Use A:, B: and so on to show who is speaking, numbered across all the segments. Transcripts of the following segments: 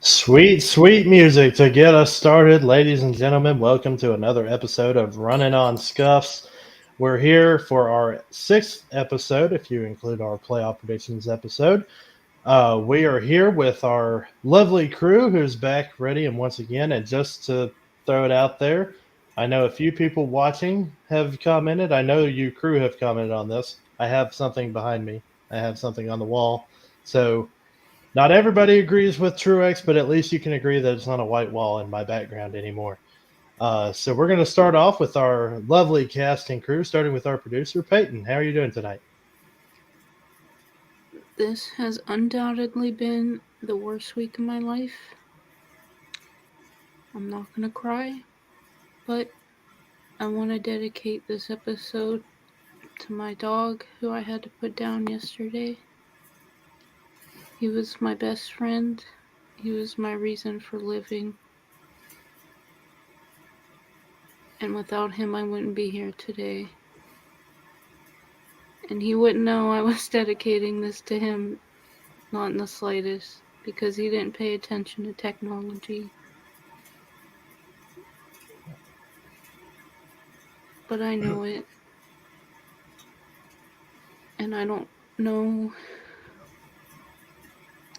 A: Sweet, sweet music to get us started. Ladies and gentlemen, welcome to another episode of Running on Scuffs. We're here for our sixth episode, if you include our playoff predictions episode. We are here with our lovely crew who's back ready and once again. And just to throw it out there, I know a few people watching have commented. I know you crew have commented on this. I have something behind me. I have something on the wall. So not everybody agrees with Truex, but at least you can agree that it's not a white wall in my background anymore. So we're going to start off with our lovely casting crew, starting with our producer, Peyton. How are you doing tonight?
B: This has undoubtedly been the worst week of my life. I'm not gonna cry, but I want to dedicate this episode to my dog who I had to put down yesterday. He was my best friend. He was my reason for living. And without him, I wouldn't be here today. And he wouldn't know I was dedicating this to him, not in the slightest, because he didn't pay attention to technology. But I know it. And I don't know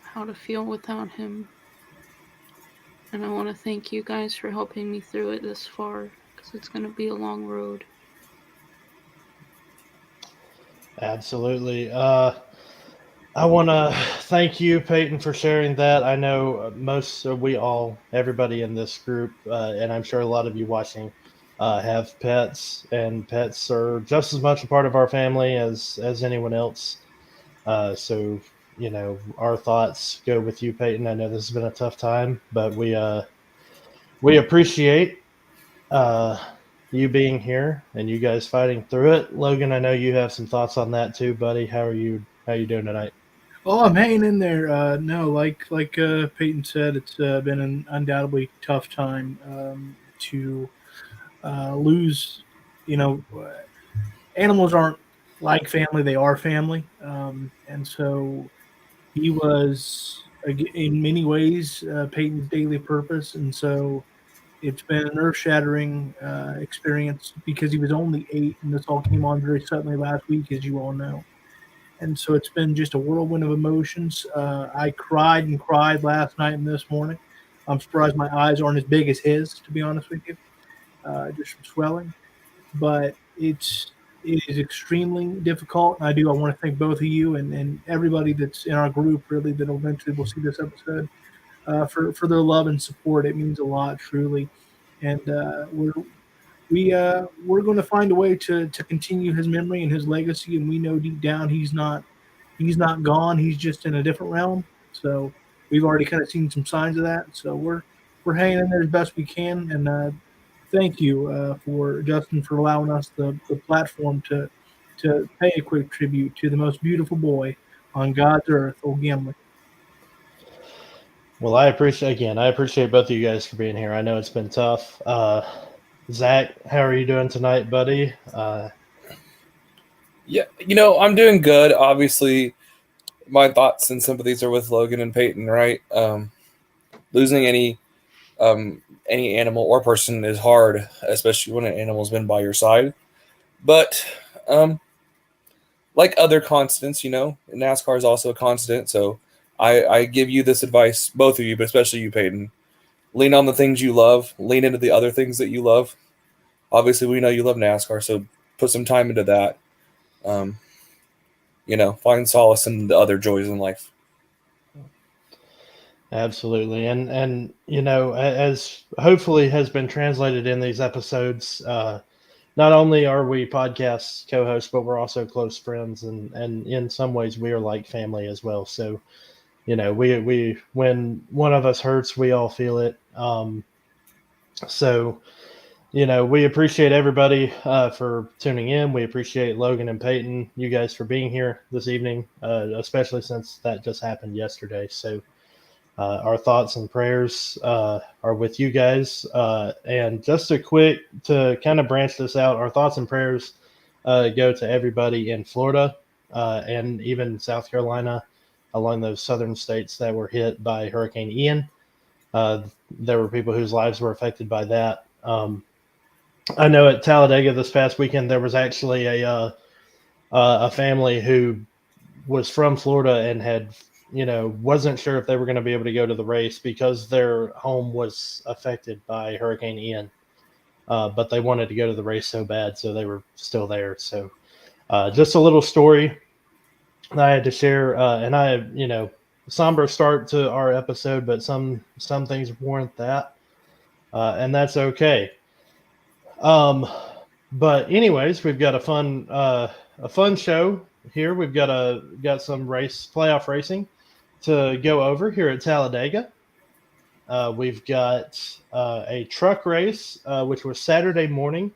B: how to feel without him. And I want to thank you guys for helping me through it this far, because it's going to be a long road.
A: Absolutely. I want to thank you, Peyton, for sharing that. I know everybody in this group, and I'm sure a lot of you watching, have pets, and pets are just as much a part of our family as anyone else. So, our thoughts go with you, Peyton. I know this has been a tough time, but we appreciate uh, you being here and you guys fighting through it. Logan, I know you have some thoughts on that too, buddy. How are you? How you doing tonight?
C: Oh, I'm hanging in there. No, like Peyton said, it's been an undoubtedly tough time to lose. You know, animals aren't like family; they are family, and so he was in many ways Peyton's daily purpose, and so it's been an earth-shattering experience because he was only 8, and this all came on very suddenly last week, as you all know. And so it's been just a whirlwind of emotions. I cried and cried last night and this morning. I'm surprised my eyes aren't as big as his, to be honest with you, just from swelling. But it is extremely difficult. And I want to thank both of you and everybody that's in our group, really, that eventually will see this episode, for their love and support. It means a lot, truly. And we're going to find a way to continue his memory and his legacy. And we know deep down he's not gone. He's just in a different realm. So we've already kind of seen some signs of that. So we're hanging in there as best we can. And thank you for Justin for allowing us the platform to pay a quick tribute to the most beautiful boy on God's earth, old Gimli.
A: Well, I appreciate both of you guys for being here. I know it's been tough. Zach, how are you doing tonight, buddy?
D: Yeah, I'm doing good. Obviously, my thoughts and sympathies are with Logan and Peyton, right? Losing any animal or person is hard, especially when an animal's been by your side. But like other constants, NASCAR is also a constant. So I give you this advice, both of you, but especially you, Peyton. Lean on the things you love. Lean into the other things that you love. Obviously, we know you love NASCAR, so put some time into that. Um, find solace in the other joys in life.
A: Absolutely, and as hopefully has been translated in these episodes, not only are we podcast co-hosts, but we're also close friends, and in some ways we are like family as well. So, we when one of us hurts, we all feel it. So, we appreciate everybody for tuning in. We appreciate Logan and Peyton, you guys, for being here this evening, especially since that just happened yesterday. So, our thoughts and prayers are with you guys. And just to kind of branch this out, our thoughts and prayers go to everybody in Florida and even South Carolina, along those southern states that were hit by Hurricane Ian. there were people whose lives were affected by that. I know at Talladega this past weekend there was actually a family who was from Florida and had wasn't sure if they were going to be able to go to the race because their home was affected by Hurricane Ian. But they wanted to go to the race so bad, so they were still there. So just a little story I had to share, and somber start to our episode, but some things warrant that, and that's okay. But anyways, we've got a fun show here. We've got some playoff racing to go over here at Talladega. We've got a truck race, which was Saturday morning,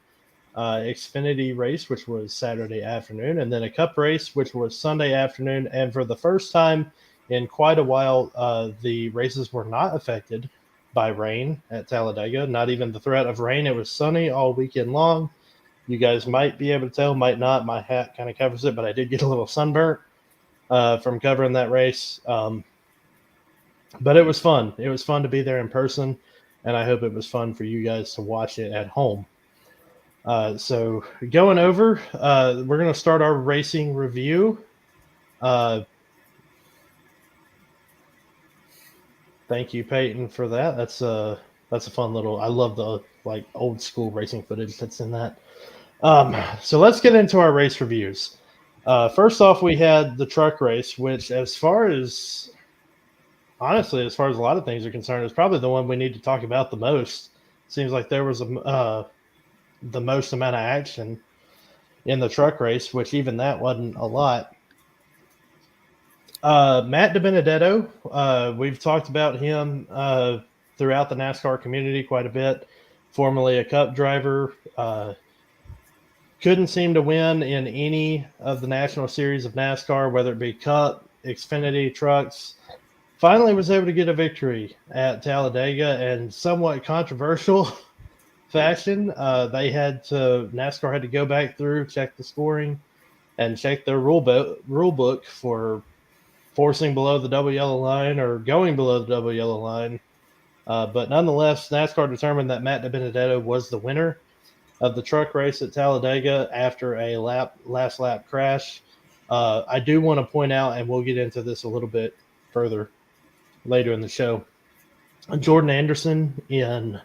A: Xfinity race, which was Saturday afternoon, and then a cup race, which was Sunday afternoon. And for the first time in quite a while, the races were not affected by rain at Talladega, not even the threat of rain. It was sunny all weekend long. You guys might be able to tell, might not. My hat kind of covers it, but I did get a little sunburnt from covering that race. But it was fun. It was fun to be there in person, and I hope it was fun for you guys to watch it at home. So going over, we're going to start our racing review. Thank you, Peyton, for that. That's a fun little. I love the old school racing footage that's in that. So let's get into our race reviews. First off, we had the truck race, which, as far as a lot of things are concerned, is probably the one we need to talk about the most. Seems like there was the most amount of action in the truck race, which even that wasn't a lot. Matt DiBenedetto, we've talked about him throughout the NASCAR community quite a bit. Formerly a Cup driver, couldn't seem to win in any of the national series of NASCAR, whether it be Cup, Xfinity, trucks. Finally was able to get a victory at Talladega, and somewhat controversial fashion. NASCAR had to go back through, check the scoring, and check their rule book for forcing below the double yellow line or going below the double yellow line. But nonetheless, NASCAR determined that Matt DiBenedetto was the winner of the truck race at Talladega after a last lap crash. I do want to point out, and we'll get into this a little bit further later in the show, Jordan Anderson in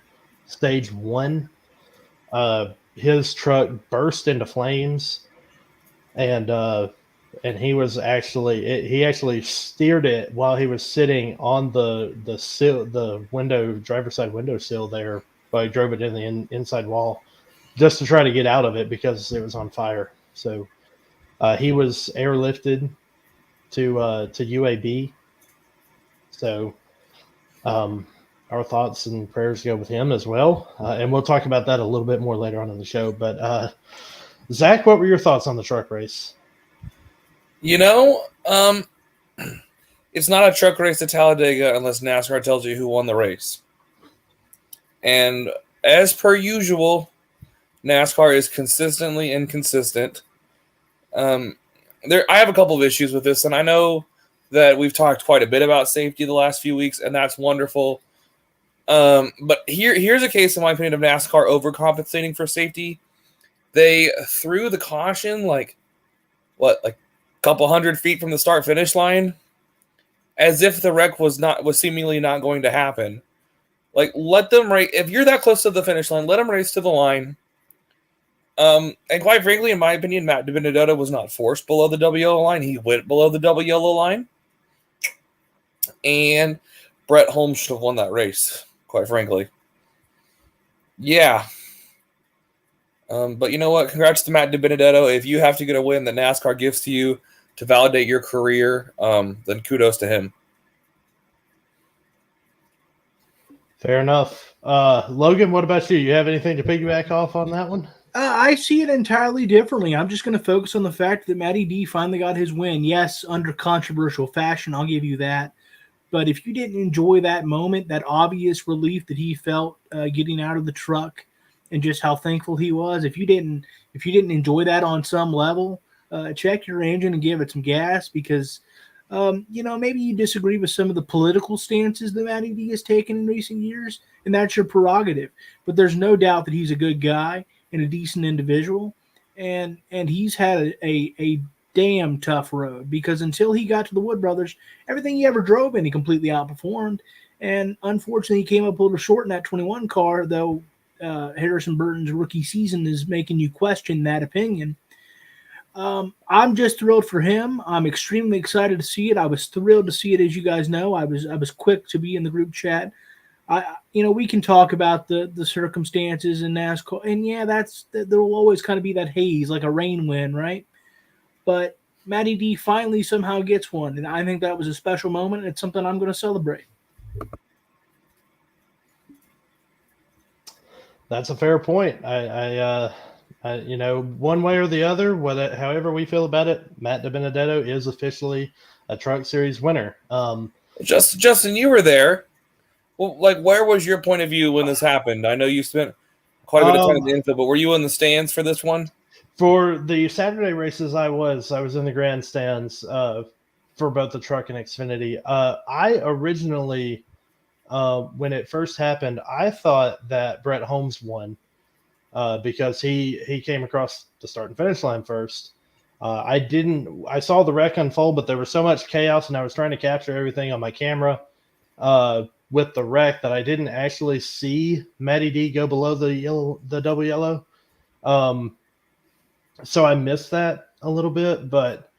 A: stage 1, his truck burst into flames, and he actually steered it while he was sitting on the sill, the driver's side window sill there, but he drove it in the inside wall just to try to get out of it because it was on fire. So he was airlifted to UAB. So our thoughts and prayers go with him as well. And we'll talk about that a little bit more later on in the show. But Zach, what were your thoughts on the truck race?
D: It's not a truck race at Talladega unless NASCAR tells you who won the race. And as per usual, NASCAR is consistently inconsistent. I have a couple of issues with this, and I know that we've talked quite a bit about safety the last few weeks, and that's wonderful. But here's a case, in my opinion, of NASCAR overcompensating for safety. They threw the caution like a couple hundred feet from the start-finish line, as if the wreck was seemingly not going to happen. Let them race. If you're that close to the finish line, let them race to the line. And quite frankly, in my opinion, Matt DiBenedetto was not forced below the double yellow line. He went below the double yellow line. And Brett Holmes should have won that race, quite frankly. Yeah. But you know what? Congrats to Matt DiBenedetto. If you have to get a win that NASCAR gives to you to validate your career, then kudos to him.
A: Fair enough. Logan, what about you? You have anything to piggyback off on that one?
C: I see it entirely differently. I'm just going to focus on the fact that Matty D finally got his win. Yes, under controversial fashion, I'll give you that. But if you didn't enjoy that moment, that obvious relief that he felt getting out of the truck, and just how thankful he was, if you didn't enjoy that on some level, check your engine and give it some gas, because Maybe you disagree with some of the political stances that Matty D has taken in recent years, and that's your prerogative. But there's no doubt that he's a good guy and a decent individual, and he's had a damn tough road because until he got to the Wood Brothers, everything he ever drove in, he completely outperformed. And unfortunately, he came up a little short in that 21 car, though Harrison Burton's rookie season is making you question that opinion. I'm just thrilled for him. I'm extremely excited to see it. I was thrilled to see it, as you guys know. I was quick to be in the group chat. We can talk about the circumstances in NASCAR, and yeah, there will always kind of be that haze, like a rain win, right? But Matty D finally somehow gets one, and I think that was a special moment, and it's something I'm going to celebrate.
A: That's a fair point. One way or the other, however we feel about it, Matt DiBenedetto is officially a Truck Series winner.
D: Justin, you were there. Well, where was your point of view when this happened? I know you spent quite a bit of time in the infield, but were you in the stands for this one?
A: For the Saturday races, I was in the grandstands for both the Truck and Xfinity. I originally, when it first happened, I thought that Brett Holmes won. Because he came across the start and finish line first. I saw the wreck unfold, but there was so much chaos and I was trying to capture everything on my camera with the wreck that I didn't actually see Matty D go below the double yellow. So I missed that a little bit, but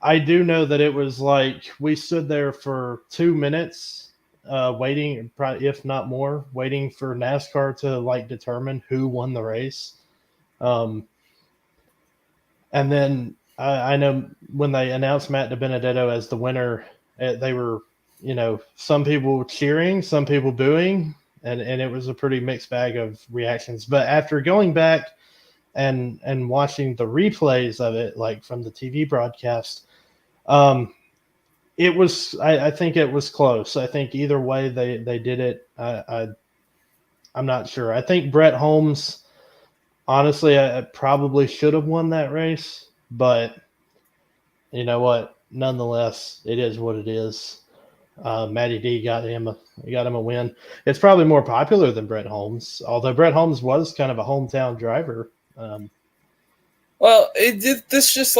A: I do know that it was like we stood there for 2 minutes waiting, if not more, waiting for NASCAR to determine who won the race. And then I know when they announced Matt DiBenedetto as the winner, they were, some people cheering, some people booing, and it was a pretty mixed bag of reactions. But after going back and watching the replays of it, like from the TV broadcast, it was. I think it was close. I think either way they did it. I'm not sure. I think Brett Holmes, honestly, I probably should have won that race, but you know what? Nonetheless, it is what it is. Matty D got him a win. It's probably more popular than Brett Holmes, although Brett Holmes was kind of a hometown driver.
D: This just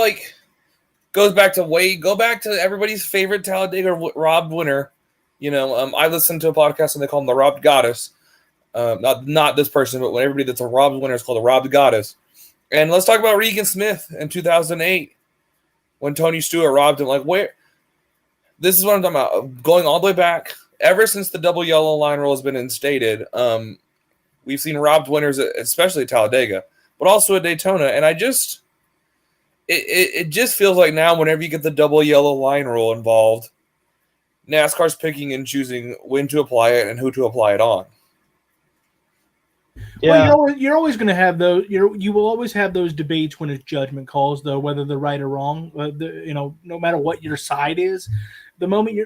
D: goes back to everybody's favorite Talladega robbed winner. I listened to a podcast and they call him the robbed goddess. Not this person, but everybody that's a robbed winner is called a robbed goddess. And let's talk about Regan Smith in 2008 when Tony Stewart robbed him. This is what I'm talking about. Going all the way back, ever since the double yellow line rule has been instated, we've seen robbed winners, especially at Talladega, but also at Daytona. And it just feels like now whenever you get the double yellow line rule involved, NASCAR's picking and choosing when to apply it and who to apply it on.
C: Yeah. Well, you're always going to have those. You will always have those debates when it's judgment calls, though, whether they're right or wrong. No matter what your side is, the moment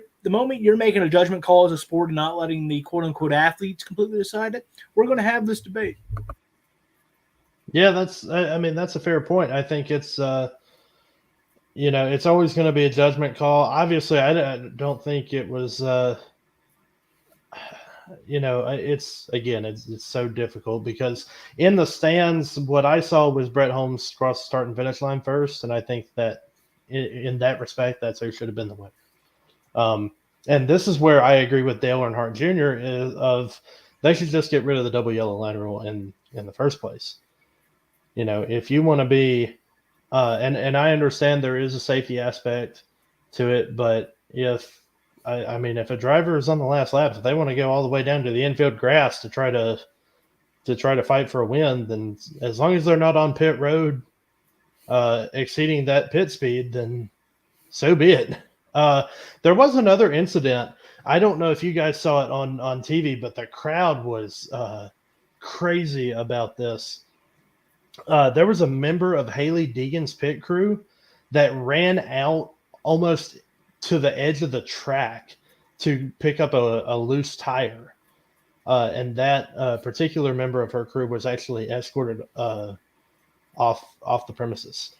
C: you're making a judgment call as a sport and not letting the quote unquote athletes completely decide it, we're going to have this debate.
A: Yeah, that's a fair point. I think it's it's always going to be a judgment call. Obviously, I don't think it was. It's so difficult because in the stands, what I saw was Brett Holmes cross the start and finish line first, and I think that in that respect, that's who should have been the winner. And this is where I agree with Dale Earnhardt Jr. They should just get rid of the double yellow line rule in the first place. If you want to be, and I understand there is a safety aspect to it, but if a driver is on the last lap, if they want to go all the way down to the infield grass to try to fight for a win, then as long as they're not on pit road, exceeding that pit speed, then so be it. There was another incident. I don't know if you guys saw it on TV, but the crowd was crazy about this. There was a member of Hailie Deegan's pit crew that ran out almost to the edge of the track to pick up a loose tire. And that particular member of her crew was actually escorted off the premises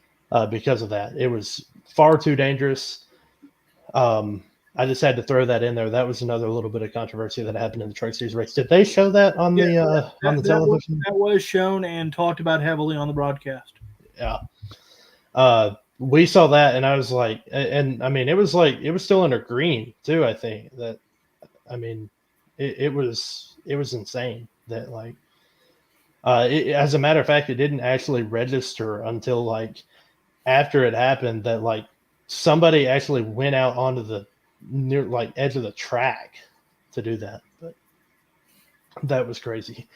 A: because of that. It was far too dangerous. I just had to throw that in there. That was another little bit of controversy that happened in the Truck Series race. Did they show that on the television?
C: That was shown and talked about heavily on the broadcast.
A: Yeah. We saw that, and I was like, and I mean, it was still under green too. I think that, I mean, it was insane that like, as a matter of fact, it didn't actually register until like after it happened that like somebody actually went out onto the near like edge of the track to do that. But that was crazy.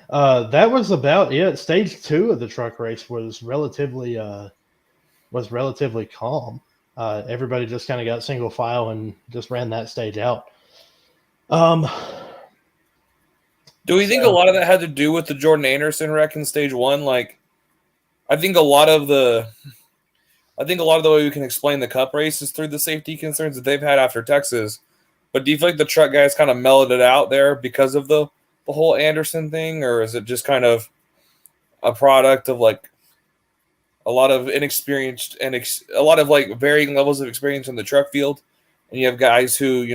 A: That was about it. Stage 2 of the truck race was relatively calm. Everybody just kind of got single file and just ran that stage out.
D: Do we think a lot of that had to do with the Jordan Anderson wreck in stage 1? Like, I think a lot of the way we can explain the Cup race is through the safety concerns that they've had after Texas. But do you feel like the truck guys kind of mellowed it out there because of the whole Anderson thing, or is it just kind of a product of like a lot of inexperienced and a lot of like varying levels of experience in the truck field, and you have guys who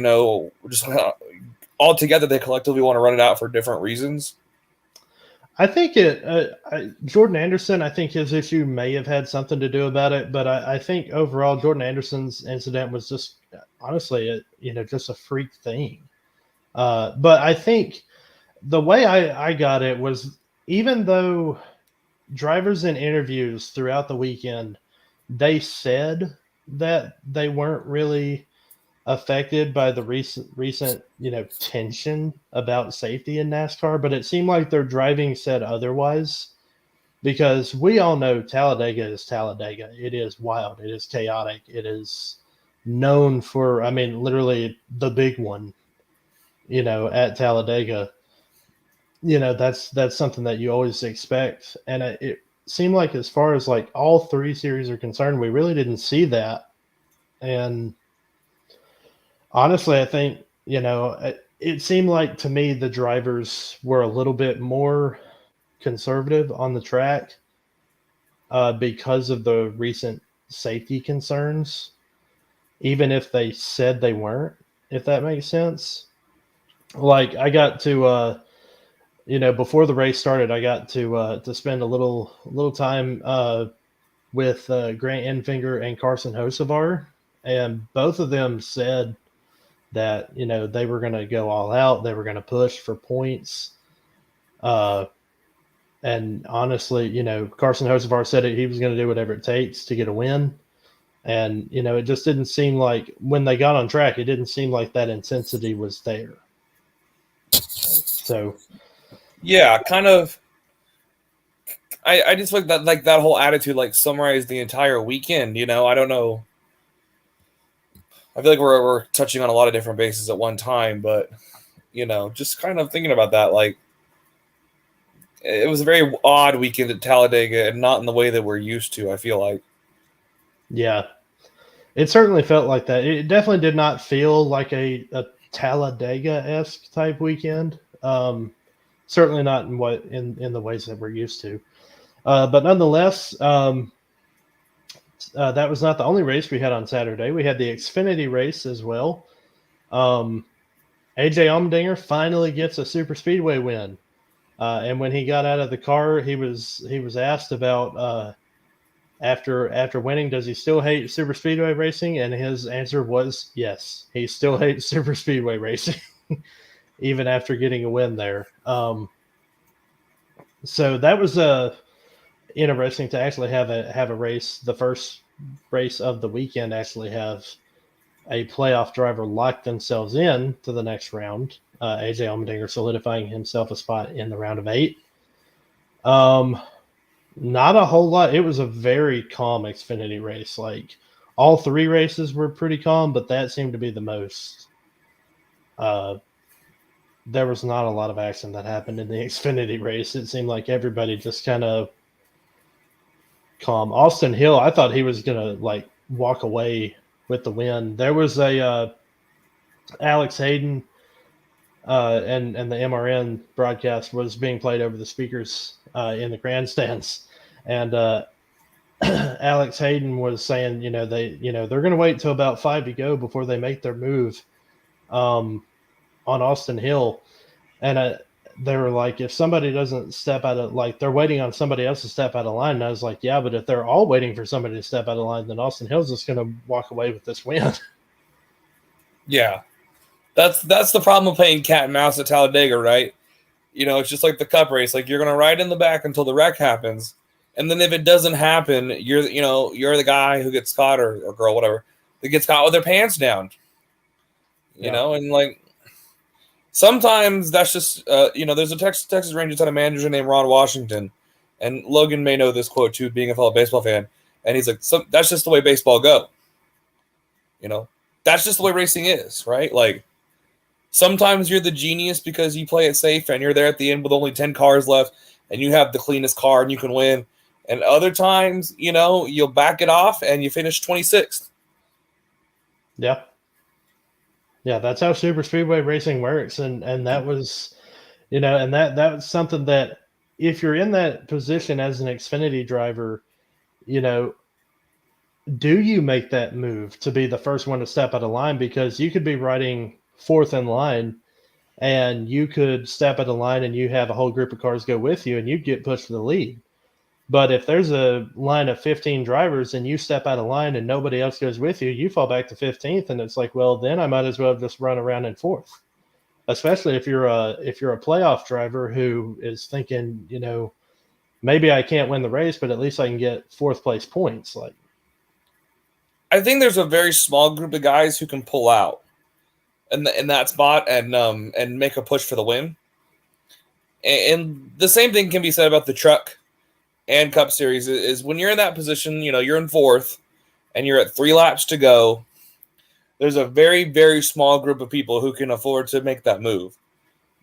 D: just all together they collectively want to run it out for different reasons?
A: I think Jordan Anderson, I think his issue may have had something to do about it, but I think overall Jordan Anderson's incident was just honestly, just a freak thing. But I think the way I got it was, even though drivers in interviews throughout the weekend, they said that they weren't really affected by the recent tension about safety in NASCAR, but it seemed like their driving said otherwise, because we all know Talladega is Talladega. It is wild. It is chaotic. It is known for, I mean, literally the big one, at Talladega. That's something that you always expect. And it seemed like, as far as like all 3 series are concerned, we really didn't see that. And honestly, I think, it seemed like to me the drivers were a little bit more conservative on the track because of the recent safety concerns, even if they said they weren't, if that makes sense. Like, I got to, before the race started, I got to spend a little time with Grant Enfinger and Carson Hocevar, and both of them said that they were going to go all out. They were going to push for points. And honestly, Carson Hocevar said he was going to do whatever it takes to get a win. And it just didn't seem like, when they got on track, it didn't seem like that intensity was there. So
D: yeah, kind of. I just like that whole attitude like summarized the entire weekend. I don't know. I feel like we're touching on a lot of different bases at one time, but just kind of thinking about that, like, it was a very odd weekend at Talladega, and not in the way that we're used to, I feel like.
A: Yeah, it certainly felt like that. It definitely did not feel like a Talladega-esque type weekend. Certainly not in the ways that we're used to. But nonetheless, that was not the only race we had on Saturday. We had the Xfinity race as well. AJ Allmendinger finally gets a super speedway win. And when he got out of the car, he was asked about after winning, does he still hate super speedway racing? And his answer was yes, he still hates super speedway racing, even after getting a win there. So that was interesting to actually have a race, the first race of the weekend, actually have a playoff driver lock themselves in to the next round. AJ Allmendinger solidifying himself a spot in the round of 8. Not a whole lot. It was a very calm Xfinity race. Like, all 3 races were pretty calm, but that seemed to be the most. There was not a lot of action that happened in the Xfinity race. It seemed like everybody just kind of calm. Austin Hill, I thought he was gonna like walk away with the win. There was a Alex Hayden and the MRN broadcast was being played over the speakers in the grandstands, and Alex Hayden was saying, they're going to wait until about 5 to go before they make their move on Austin Hill, and they were like, if somebody doesn't step out of, like, they're waiting on somebody else to step out of line. And I was like, yeah, but if they're all waiting for somebody to step out of line, then Austin Hill's just going to walk away with this win.
D: Yeah, that's the problem of playing cat and mouse at Talladega, right? It's just like the cup race. Like, you're going to ride in the back until the wreck happens. And then if it doesn't happen, you're the guy who gets caught, or girl, whatever, that gets caught with their pants down. And like, sometimes that's just, there's a Texas Rangers had a manager named Ron Washington, and Logan may know this quote too, being a fellow baseball fan. And he's like, that's just the way baseball go. That's just the way racing is, right? Like, sometimes you're the genius because you play it safe and you're there at the end with only 10 cars left and you have the cleanest car and you can win. And other times, you'll back it off and you finish 26th.
A: Yeah. Yeah, that's how super speedway racing works. And that was, and that was something that, if you're in that position as an Xfinity driver, do you make that move to be the first one to step out of line? Because you could be riding fourth in line and you could step out of line and you have a whole group of cars go with you and you get pushed to the lead. But if there's a line of 15 drivers and you step out of line and nobody else goes with you, you fall back to 15th, and it's like, well, then I might as well just run around in fourth. Especially if you're a playoff driver who is thinking, maybe I can't win the race, but at least I can get fourth place points. Like,
D: I think there's a very small group of guys who can pull out in that spot and make a push for the win. And the same thing can be said about the truck and Cup Series. Is when you're in that position, you're in fourth and you're at 3 laps to go, there's a very, very small group of people who can afford to make that move.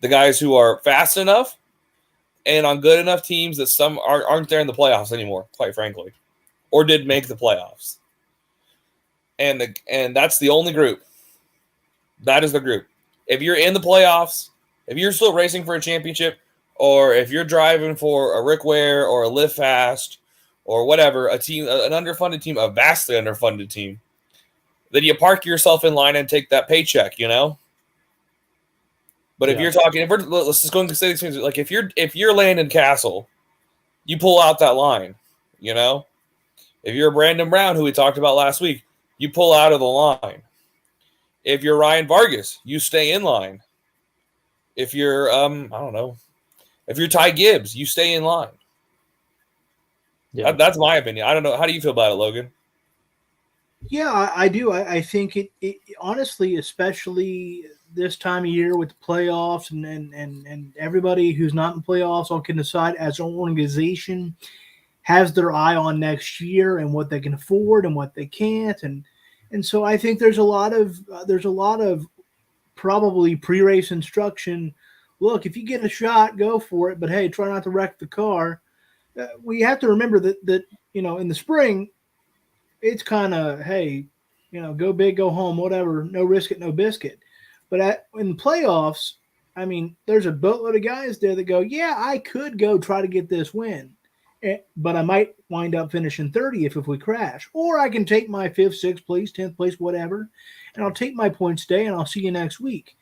D: The guys who are fast enough and on good enough teams that some aren't there in the playoffs anymore, quite frankly, or did make the playoffs. And that's the only group. That is the group. If you're in the playoffs, if you're still racing for a championship, or if you're driving for a Rick Ware or a Live Fast or whatever, a team, an underfunded team, a vastly underfunded team, then you park yourself in line and take that paycheck, But if you're talking, let's just go into say things, like if you're Landon Castle, you pull out that line, If you're Brandon Brown, who we talked about last week, you pull out of the line. If you're Ryan Vargas, you stay in line. If you're, I don't know, if you're Ty Gibbs, you stay in line. Yeah, that's my opinion. I don't know. How do you feel about it, Logan?
C: Yeah, I do. I think it honestly, especially this time of year with the playoffs and everybody who's not in playoffs, all can decide as an organization, has their eye on next year and what they can afford and what they can't. And so I think there's a lot of probably pre-race instruction. Look, if you get a shot, go for it. But hey, try not to wreck the car. We have to remember that in the spring, it's kind of, hey, go big, go home, whatever. No risk it, no biscuit. But in the playoffs, I mean, there's a boatload of guys there that go, yeah, I could go try to get this win, but I might wind up finishing 30th if we crash. Or I can take my 5th, 6th place, 10th place, whatever, and I'll take my points day and I'll see you next week.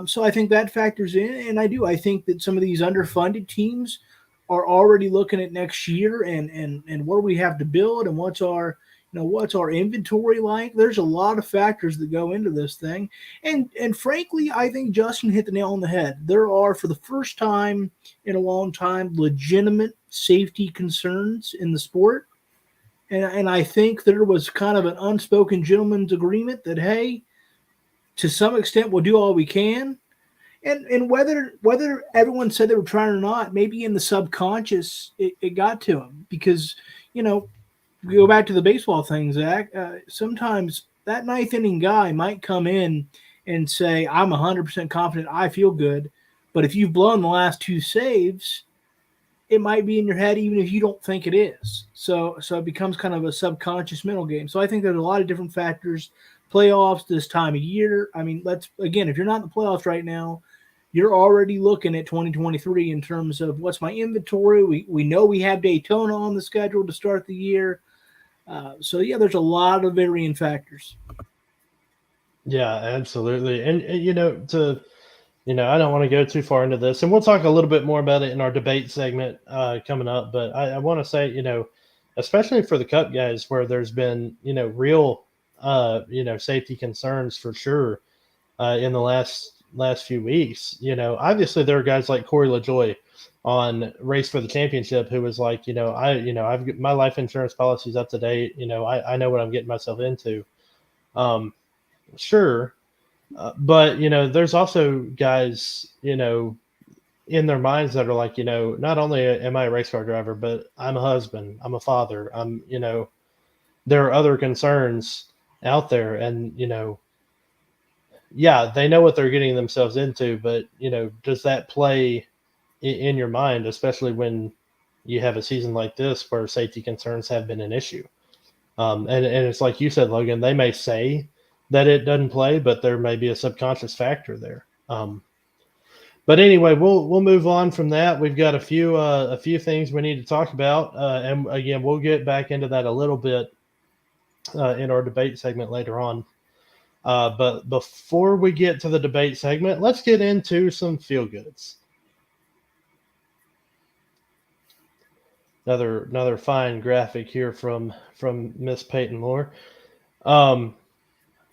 C: So I think that factors in, and I think that some of these underfunded teams are already looking at next year and what do we have to build and what's our inventory like. There's a lot of factors that go into this thing, and frankly, I think Justin hit the nail on the head. There are, for the first time in a long time, legitimate safety concerns in the sport, and I think there was kind of an unspoken gentleman's agreement that, hey, to some extent, we'll do all we can. And whether everyone said they were trying or not, maybe in the subconscious it got to them because, we go back to the baseball thing, Zach. Sometimes that 9th inning guy might come in and say, I'm 100% confident, I feel good. But if you've blown the last 2 saves, it might be in your head even if you don't think it is. So it becomes kind of a subconscious mental game. So I think there's a lot of different factors. Playoffs this time of year. I mean, if you're not in the playoffs right now, you're already looking at 2023 in terms of what's my inventory. We know we have Daytona on the schedule to start the year. So yeah, there's a lot of varying factors.
A: Yeah, absolutely. And I don't want to go too far into this, and we'll talk a little bit more about it in our debate segment coming up. But I want to say, especially for the Cup guys, where there's been, real, safety concerns for sure in the last few weeks. Obviously there are guys like Corey LaJoy on Race for the Championship who was like, I've got my life insurance policy's up to date. I know what I'm getting myself into. Sure. But there's also guys, in their minds that are like, not only am I a race car driver, but I'm a husband, I'm a father, there are other concerns out there, and yeah, they know what they're getting themselves into, but does that play in your mind, especially when you have a season like this where safety concerns have been an issue? And it's like you said, Logan, they may say that it doesn't play, but there may be a subconscious factor there. But anyway, we'll move on from that. We've got a few things we need to talk about, and again, we'll get back into that a little bit in our debate segment later on. But before we get to the debate segment, let's get into some feel goods. Another fine graphic here from Miss Peyton Moore.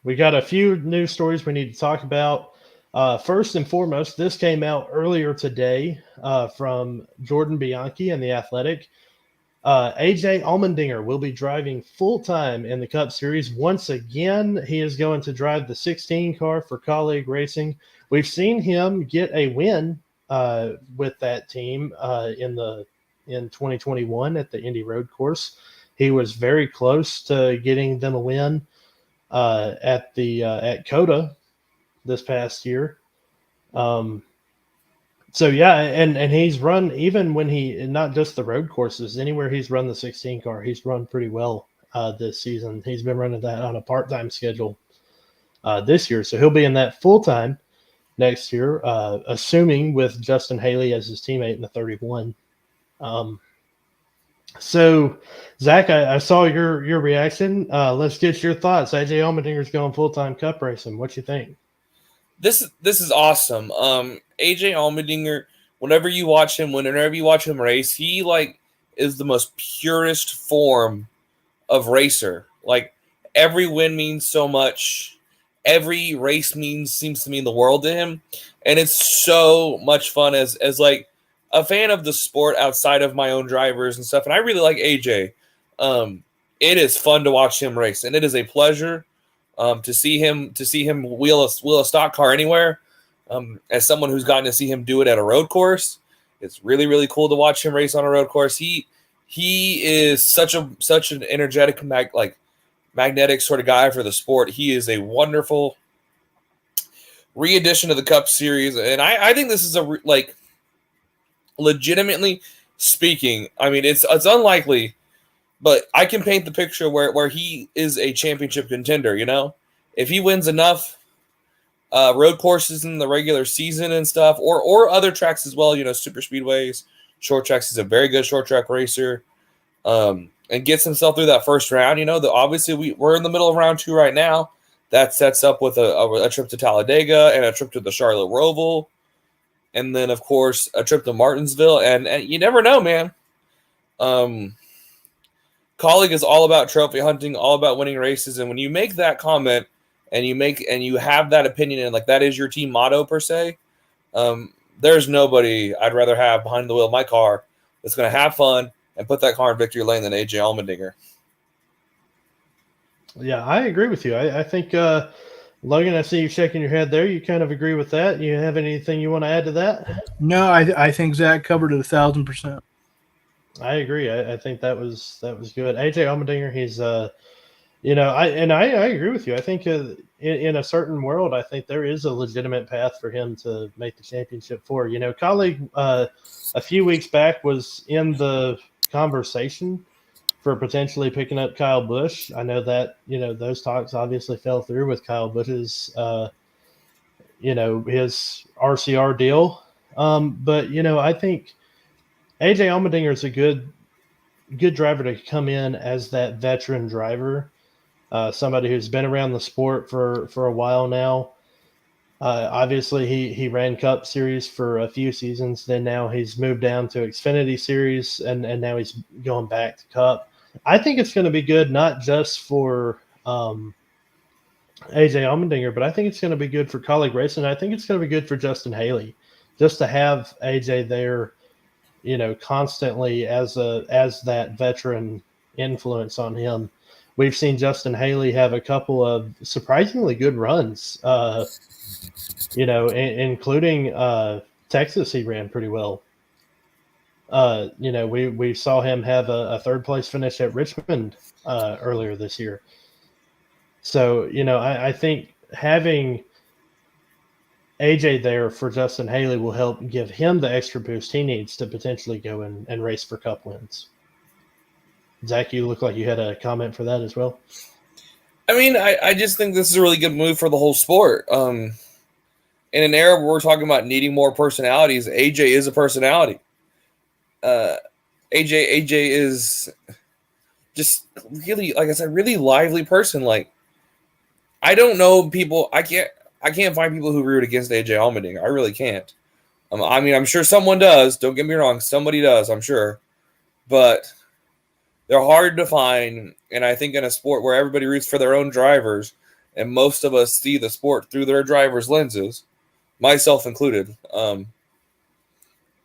A: We got a few news stories we need to talk about. First and foremost, this came out earlier today from Jordan Bianchi and The Athletic. AJ Allmendinger will be driving full-time in the Cup Series. Once again, he is going to drive the 16 car for Colleague Racing. We've seen him get a win with that team in 2021 at the Indy Road Course. He was very close to getting them a win at COTA this past year. So yeah, and he's run, even when not just the road courses, anywhere he's run the 16 car, he's run pretty well this season. He's been running that on a part-time schedule this year, so he'll be in that full-time next year, assuming with Justin Haley as his teammate in the 31. So Zach, I saw your reaction. Let's get your thoughts. AJ Allmendinger's going full-time Cup racing. What you think?
D: This is awesome. AJ Allmendinger, whenever you watch him race, he is the most purest form of racer. Like, every win means so much. Every race seems to mean the world to him, and it's so much fun as like a fan of the sport outside of my own drivers and stuff. And I really like AJ. It is fun to watch him race, and it is a pleasure to see him wheel a stock car anywhere. As someone who's gotten to see him do it at a road course, it's really, really cool to watch him race on a road course. He is such an energetic, magnetic sort of guy for the sport. He is a wonderful re-addition to the Cup Series, and I think this is legitimately speaking. I mean, it's unlikely, but I can paint the picture where he is a championship contender. If he wins enough road courses in the regular season and stuff, or other tracks as well, super speedways, short tracks. He's a very good short track racer, and gets himself through that first round. Obviously we're in the middle of round 2 right now. That sets up with a trip to Talladega and a trip to the Charlotte Roval, and then of course a trip to Martinsville. And you never know, man. Colleague is all about trophy hunting, all about winning races, and when you make that comment and you have that opinion, and that is your team motto per se, there's nobody I'd rather have behind the wheel of my car that's going to have fun and put that car in victory lane than AJ Allmendinger.
A: Yeah, I agree with you. I think Logan, I see you shaking your head there. You kind of agree with that. You have anything you want to add to that?
C: No, I think Zach covered it 1,000%.
A: I agree. I think that was good. AJ Allmendinger, he's I agree with you. I think in a certain world, I think there is a legitimate path for him to make the championship for. Colleague a few weeks back was in the conversation for potentially picking up Kyle Busch. I know that those talks obviously fell through with Kyle Busch's his RCR deal. But I think AJ Allmendinger is a good driver to come in as that veteran driver, somebody who's been around the sport for a while now. Obviously, he ran Cup Series for a few seasons. Then now he's moved down to Xfinity Series, and now he's going back to Cup. I think it's going to be good, not just for AJ Allmendinger, but I think it's going to be good for colleague racing. I think it's going to be good for Justin Haley, just to have AJ there, constantly as that veteran influence on him. We've seen Justin Haley have a couple of surprisingly good runs, including Texas. He ran pretty well. We saw him have a third place finish at Richmond earlier this year. So, I think having AJ there for Justin Haley will help give him the extra boost he needs to potentially go and race for Cup wins. Zach, you look like you had a comment for that as well.
D: I mean, I just think this is a really good move for the whole sport. In an era where we're talking about needing more personalities, AJ is a personality. AJ is just really, like I said, really lively person. Like, I don't know people. I can't find people who root against AJ Allmendinger. I really can't. I mean, I'm sure someone does. Don't get me wrong. Somebody does, I'm sure. But they're hard to find. And I think in a sport where everybody roots for their own drivers, and most of us see the sport through their drivers' lenses, myself included,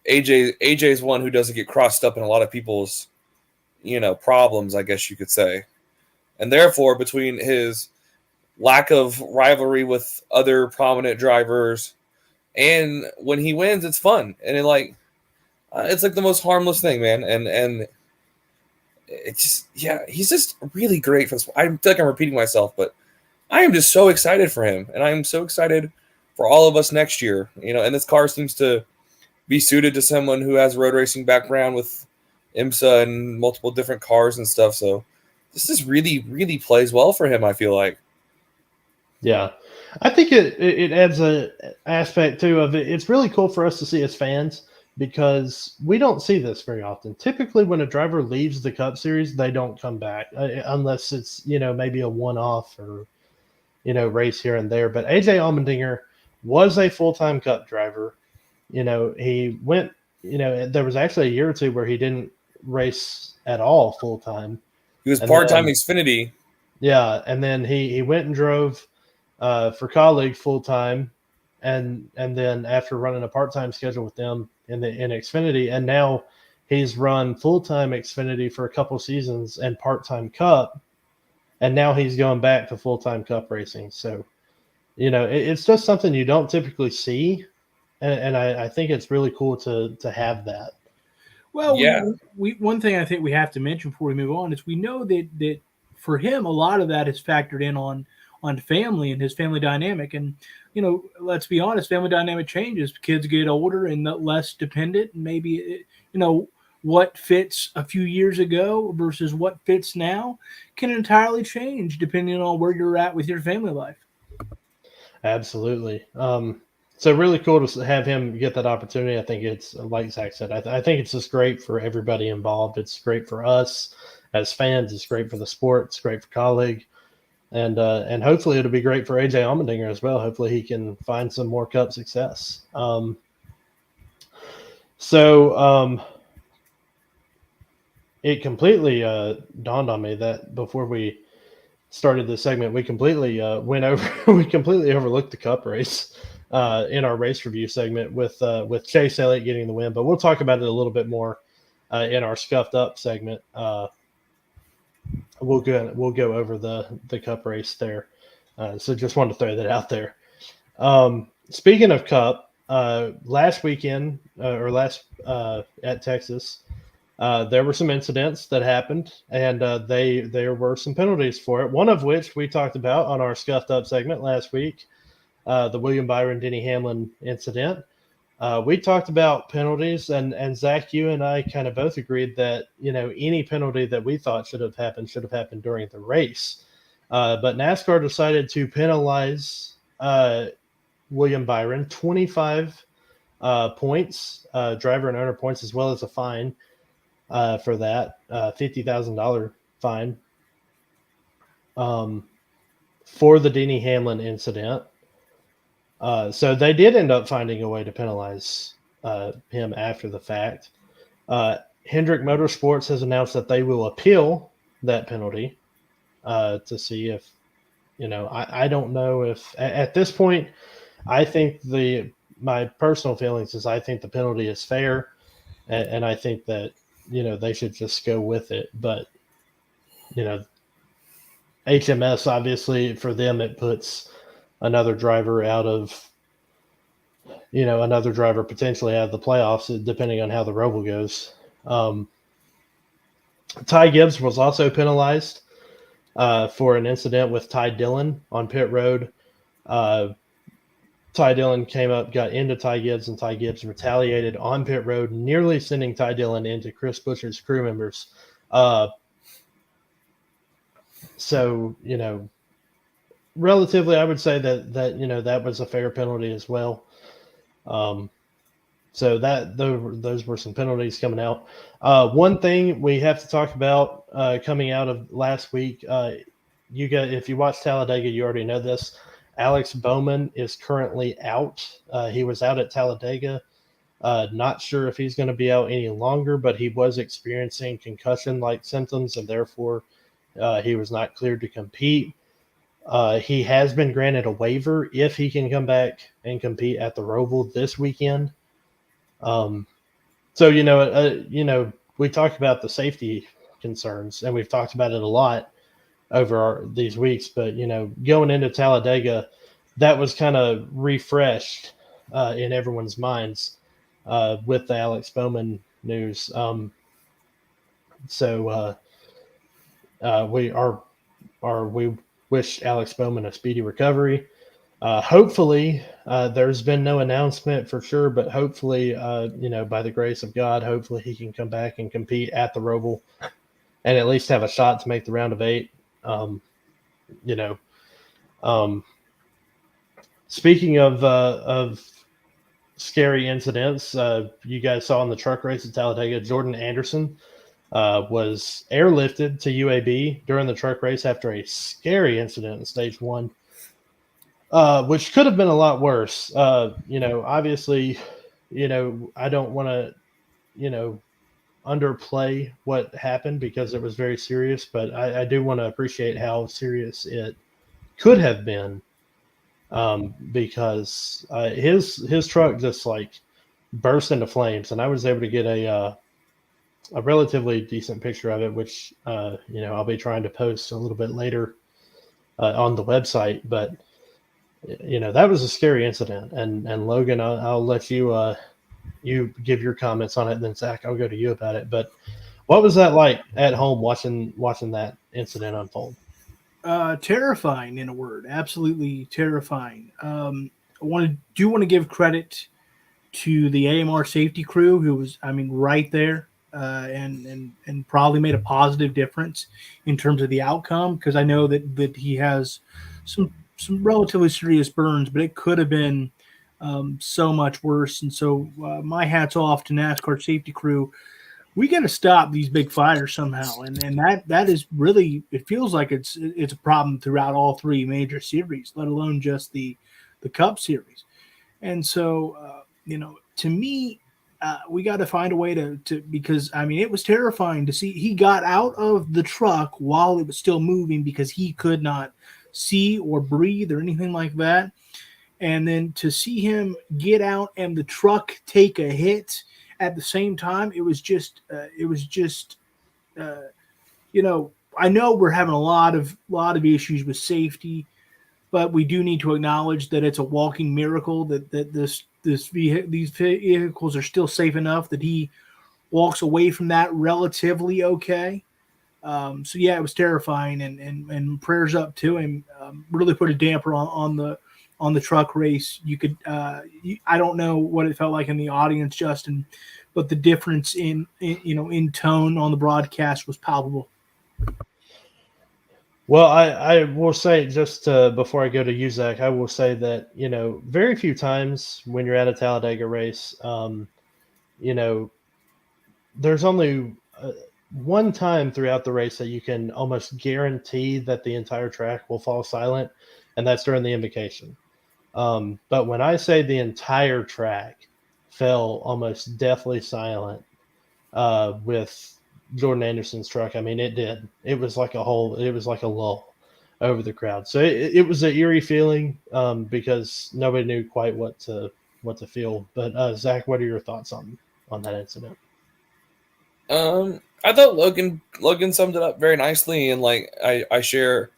D: AJ's one who doesn't get crossed up in a lot of people's, problems, I guess you could say. And therefore, between his lack of rivalry with other prominent drivers, and when he wins, it's fun, and it's like the most harmless thing, man. And it's just, he's just really great for this. I feel like I'm repeating myself, but I am just so excited for him, and I am so excited for all of us next year. And this car seems to be suited to someone who has a road racing background with IMSA and multiple different cars and stuff. So this just really, really plays well for him, I feel like.
A: Yeah, I think it adds a aspect too of it. It's really cool for us to see as fans, because we don't see this very often. Typically, when a driver leaves the Cup Series, they don't come back unless it's maybe a one-off or race here and there. But AJ Allmendinger was a full-time Cup driver. He went. There was actually a year or two where he didn't race at all full-time.
D: He was part-time Xfinity.
A: Yeah, and then he went and drove for colleague full time, and then after running a part-time schedule with them in Xfinity, and now he's run full-time Xfinity for a couple seasons and part-time Cup, and now he's going back to full-time Cup racing. So, it's just something you don't typically see, and I think it's really cool to have that.
C: Well, we one thing I think we have to mention before we move on is we know that for him, a lot of that is factored in on family and his family dynamic. And, let's be honest, family dynamic changes. Kids get older and less dependent. And maybe, what fits a few years ago versus what fits now can entirely change depending on where you're at with your family life.
A: Absolutely. So really cool to have him get that opportunity. I think it's, like Zach said, I think it's just great for everybody involved. It's great for us as fans. It's great for the sport. It's great for colleague. And hopefully it'll be great for AJ Allmendinger as well. Hopefully he can find some more Cup success. It completely dawned on me that before we started this segment, we completely overlooked the Cup race in our race review segment with Chase Elliott getting the win. But we'll talk about it a little bit more in our Scuffed Up segment. We'll go over the Cup race there. So just wanted to throw that out there. Speaking of Cup, last weekend at Texas, there were some incidents that happened, and there were some penalties for it. One of which we talked about on our Scuffed Up segment last week, the William Byron Denny Hamlin incident. We talked about penalties, and Zach, you and I kind of both agreed that any penalty that we thought should have happened during the race. But NASCAR decided to penalize William Byron 25 points, driver and owner points, as well as a fine for that $50,000 fine for the Denny Hamlin incident. So they did end up finding a way to penalize him after the fact. Hendrick Motorsports has announced that they will appeal that penalty to see if, I don't know if at this point, I think my personal feelings is I think the penalty is fair, and I think that, they should just go with it. But, HMS, obviously, for them, it puts another driver out of, another driver potentially out of the playoffs, depending on how the Roval goes. Ty Gibbs was also penalized for an incident with Ty Dillon on pit road. Ty Dillon came up, got into Ty Gibbs, and Ty Gibbs retaliated on pit road, nearly sending Ty Dillon into Chris Buescher's crew members. So, relatively, I would say that that was a fair penalty as well. So those were some penalties coming out. One thing we have to talk about coming out of last week, if you watch Talladega, you already know this. Alex Bowman is currently out. He was out at Talladega. Not sure if he's going to be out any longer, but he was experiencing concussion-like symptoms, and therefore he was not cleared to compete. He has been granted a waiver if he can come back and compete at the Roval this weekend. So, we talk about the safety concerns, and we've talked about it a lot over these weeks, but, going into Talladega, that was kind of refreshed in everyone's minds with the Alex Bowman news. We wish Alex Bowman a speedy recovery. Hopefully, there's been no announcement for sure, but hopefully, by the grace of God, hopefully he can come back and compete at the Roval and at least have a shot to make the round of 8. Speaking of scary incidents, you guys saw in the truck race at Talladega, Jordan Anderson was airlifted to UAB during the truck race after a scary incident in stage 1. Which could have been a lot worse. Obviously, I don't want to, underplay what happened because it was very serious, but I do want to appreciate how serious it could have been because his truck just burst into flames, and I was able to get a relatively decent picture of it, which, I'll be trying to post a little bit later on the website, but that was a scary incident. And Logan, I'll let you you give your comments on it, and then Zach, I'll go to you about it. But what was that like at home watching that incident unfold?
C: Terrifying, in a word. Absolutely terrifying. I want to give credit to the AMR safety crew, who was, right there, and probably made a positive difference in terms of the outcome, because I know that he has some relatively serious burns, but it could have been so much worse. And so my hat's off to NASCAR safety crew. We got to stop these big fires somehow. And that is really, it feels like it's a problem throughout all 3 major series, let alone just the Cup series. And so, to me, we got to find a way to because, it was terrifying to see. He got out of the truck while it was still moving because he could not see or breathe or anything like that. And then to see him get out and the truck take a hit at the same time, it was just I know we're having a lot of issues with safety, but we do need to acknowledge that it's a walking miracle that these vehicles are still safe enough that he walks away from that relatively okay. So yeah, it was terrifying, and prayers up to him. Really put a damper on the truck race. You could, I don't know what it felt like in the audience, Justin, but the difference in tone on the broadcast was palpable.
A: Well, I will say just before I go to you, Zach, I will say that, very few times when you're at a Talladega race, you know, there's only one time throughout the race that you can almost guarantee that the entire track will fall silent, and that's during the invocation. But when I say the entire track fell almost deathly silent with Jordan Anderson's truck, I mean, it did. It was like a lull over the crowd. So it was an eerie feeling because nobody knew quite what to feel. But Zach, what are your thoughts on that incident?
D: I thought Logan summed it up very nicely, and like I share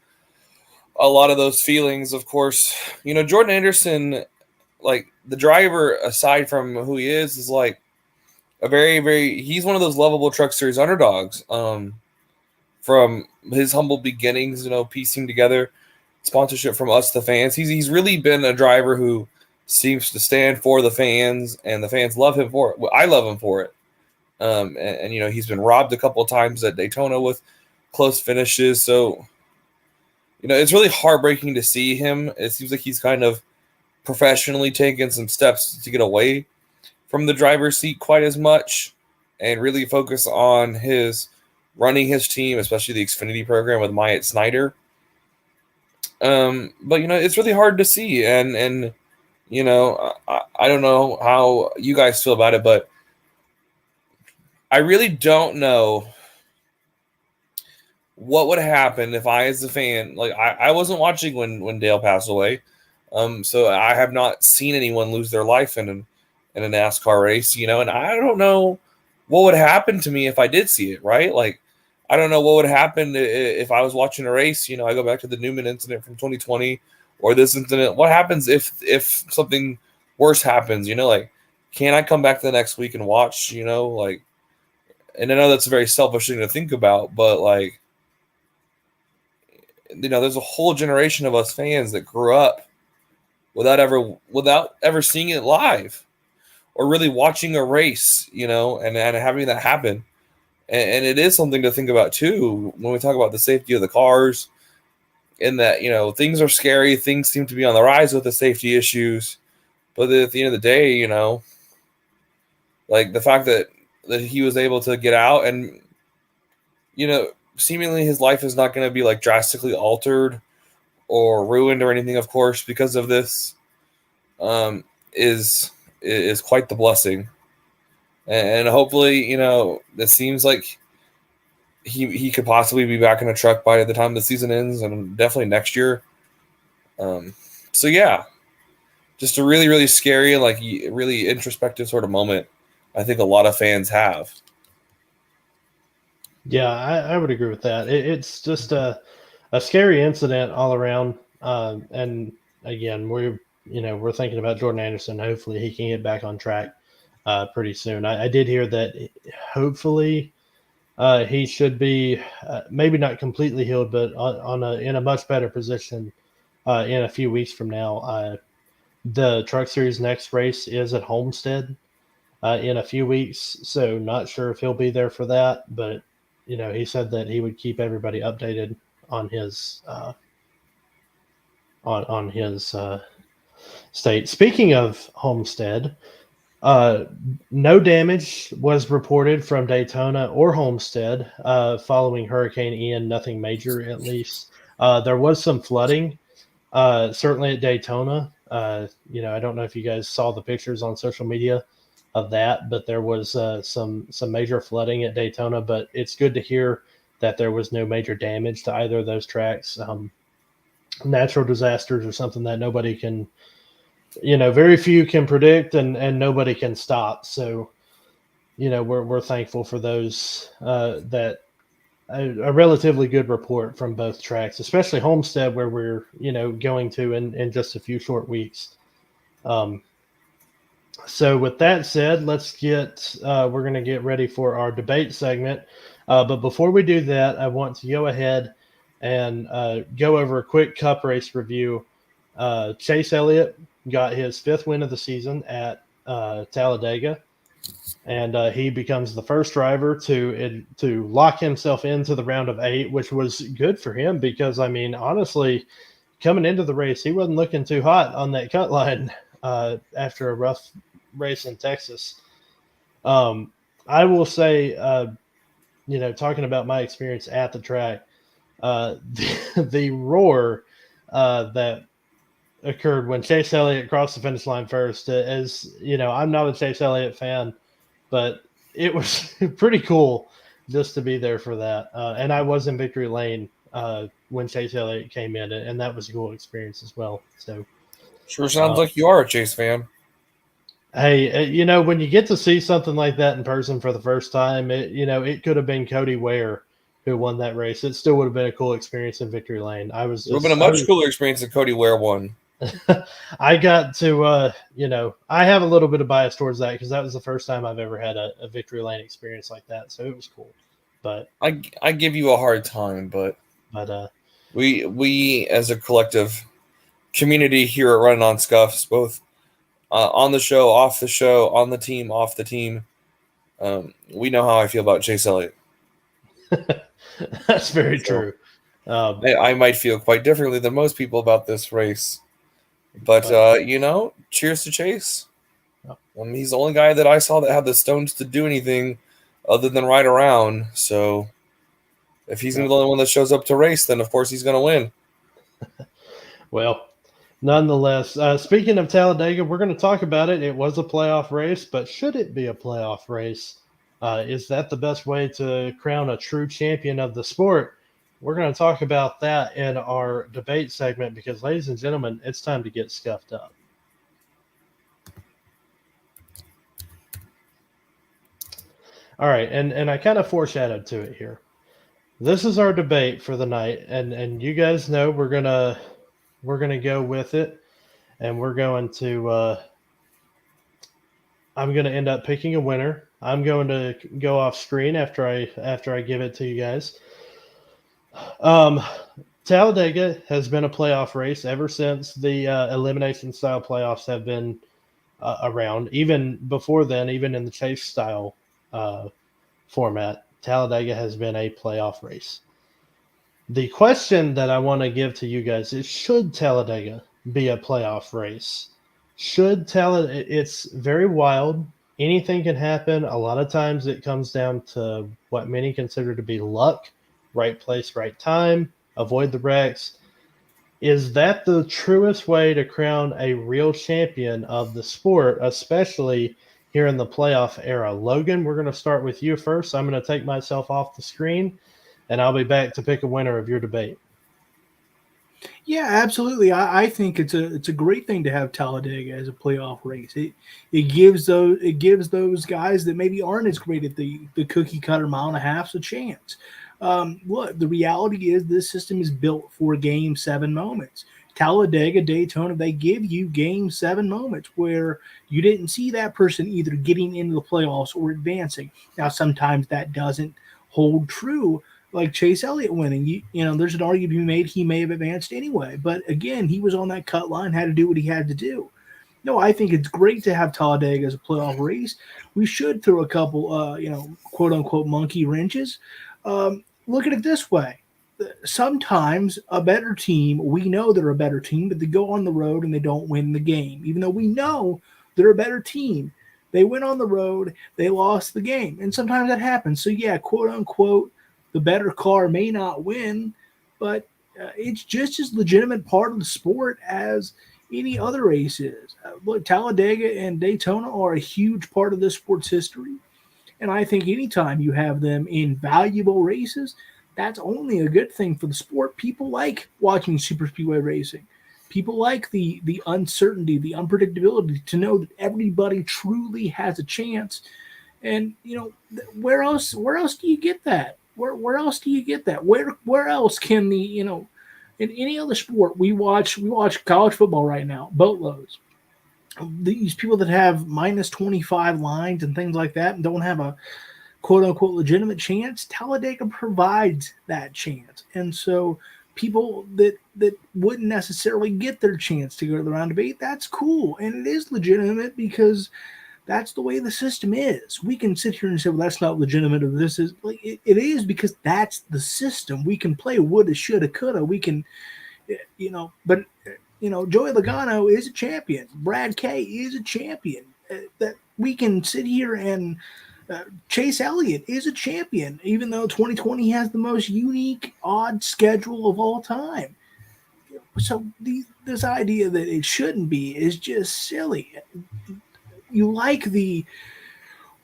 D: a lot of those feelings. Of course, Jordan Anderson, like the driver, aside from who he is like a very he's one of those lovable truck series underdogs. From his humble beginnings, piecing together sponsorship from us, the fans. He's really been a driver who seems to stand for the fans, and the fans love him for it. Well, I love him for it. And he's been robbed a couple of times at Daytona with close finishes. So, it's really heartbreaking to see him. It seems like he's kind of professionally taken some steps to get away from the driver's seat quite as much and really focus on his running his team, especially the Xfinity program with Myatt Snyder. But it's really hard to see, and I don't know how you guys feel about it, but I really don't know what would happen if I, as a fan, like I wasn't watching when Dale passed away, so I have not seen anyone lose their life in a NASCAR race, and I don't know what would happen to me if I did see it, right? Like, I don't know what would happen if I was watching a race. I go back to the Newman incident from 2020 or this incident. What happens if something worse happens? Like, can I come back the next week and watch? Like, and I know that's a very selfish thing to think about, but like, there's a whole generation of us fans that grew up without ever seeing it live or really watching a race, and having that happen. And it is something to think about too when we talk about the safety of the cars, in that things are scary, things seem to be on the rise with the safety issues, but at the end of the day, like the fact that he was able to get out and seemingly his life is not going to be like drastically altered or ruined or anything, of course, because of this, is quite the blessing. And hopefully, it seems like he could possibly be back in a truck by the time the season ends, and definitely next year. So yeah, just a really, really scary and like really introspective sort of moment I think a lot of fans have.
A: Yeah, I would agree with that. It's just a scary incident all around. And again, we're thinking about Jordan Anderson. Hopefully, he can get back on track pretty soon. I did hear that hopefully he should be maybe not completely healed, but in a much better position in a few weeks from now. The Truck Series next race is at Homestead in a few weeks, so not sure if he'll be there for that, but he said that he would keep everybody updated on his on his state. Speaking of Homestead, no damage was reported from Daytona or Homestead following Hurricane Ian. Nothing major, at least. There was some flooding, certainly at Daytona. I don't know if you guys saw the pictures on social media of that, but there was some major flooding at Daytona. But it's good to hear that there was no major damage to either of those tracks. Natural disasters are something that nobody can, very few can predict, and nobody can stop. So, we're thankful for those that a relatively good report from both tracks, especially Homestead, where we're going to in just a few short weeks. So with that said, we're going to get ready for our debate segment. But before we do that, I want to go ahead and go over a quick Cup race review. Chase Elliott got his 5th win of the season at Talladega. and he becomes the first driver to lock himself into the round of 8, which was good for him because, I mean, honestly, coming into the race, he wasn't looking too hot on that cut line after a rough race in Texas. I will say, talking about my experience at the track, the roar that occurred when Chase Elliott crossed the finish line first, as you know, I'm not a Chase Elliott fan, but it was pretty cool just to be there for that. And I was in victory lane when Chase Elliott came in, and that was a cool experience as well. So,
D: Sure sounds like you are a Chase fan.
A: hey, when you get to see something like that in person for the first time, it could have been Cody Ware who won that race. It still would have been a cool experience in victory lane.
D: It would have been a much cooler experience than Cody Ware won.
A: I got to, I have a little bit of bias towards that because that was the first time I've ever had a victory lane experience like that. So it was cool. But
D: I give you a hard time, but we as a collective community here at Runnin on Scuffs, both on the show, off the show, on the team, off the team, we know how I feel about Chase Elliott.
A: That's very true.
D: I might feel quite differently than most people about this race. But, cheers to Chase. He's the only guy that I saw that had the stones to do anything other than ride around. So if he's going to be the only one that shows up to race, then of course he's going to win.
A: Well, nonetheless, speaking of Talladega, we're going to talk about it. It was a playoff race, but should it be a playoff race? Is that the best way to crown a true champion of the sport? We're going to talk about that in our debate segment because, ladies and gentlemen, it's time to get scuffed up. All right, and I kind of foreshadowed to it here. This is our debate for the night, and you guys know we're gonna go with it, and we're going to. I'm going to end up picking a winner. I'm going to go off screen after I give it to you guys. Talladega has been a playoff race ever since the elimination style playoffs have been around. Even before then, even in the chase style format, Talladega has been a playoff race. The question that I want to give to you guys is, should Talladega be a playoff race? It's very wild. Anything can happen. A lot of times it comes down to what many consider to be luck, right place, right time, avoid the wrecks. Is that the truest way to crown a real champion of the sport, especially here in the playoff era? Logan, we're going to start with you first. I'm going to take myself off the screen, and I'll be back to pick a winner of your debate.
C: Yeah, absolutely. I think it's a great thing to have Talladega as a playoff race. It gives those guys that maybe aren't as great at the cookie cutter mile and a half a chance. Look, the reality is this system is built for Game 7 moments. Talladega, Daytona, they give you Game 7 moments where you didn't see that person either getting into the playoffs or advancing. Now, sometimes that doesn't hold true. Like Chase Elliott winning, you know, there's an argument to be made he may have advanced anyway. But again, he was on that cut line, had to do what he had to do. No, I think it's great to have Talladega as a playoff race. We should throw a couple, quote unquote, monkey wrenches. Look at it this way. Sometimes a better team, we know they're a better team, but they go on the road and they don't win the game. Even though we know they're a better team, they went on the road, they lost the game. And sometimes that happens. So, yeah, quote unquote, the better car may not win, but it's just as legitimate part of the sport as any other race is. Look, Talladega and Daytona are a huge part of this sport's history. And I think anytime you have them in valuable races, that's only a good thing for the sport. People like watching super speedway racing. People like the uncertainty, the unpredictability, to know that everybody truly has a chance. And, you know, where else do you get that? Where else do you get that? Where else can in any other sport, we watch college football right now, boatloads. These people that have minus 25 lines and things like that and don't have a quote unquote legitimate chance, Talladega provides that chance. And so people that wouldn't necessarily get their chance to go to the round of 8, that's cool. And it is legitimate because That's the way the system is. We can sit here and say, well, that's not legitimate, or this is like it is, because that's the system. We can play woulda, shoulda, coulda. We can, but Joey Logano is a champion. Brad Kay is a champion. That we can sit here and Chase Elliott is a champion, even though 2020 has the most unique, odd schedule of all time. So this idea that it shouldn't be is just silly. You like the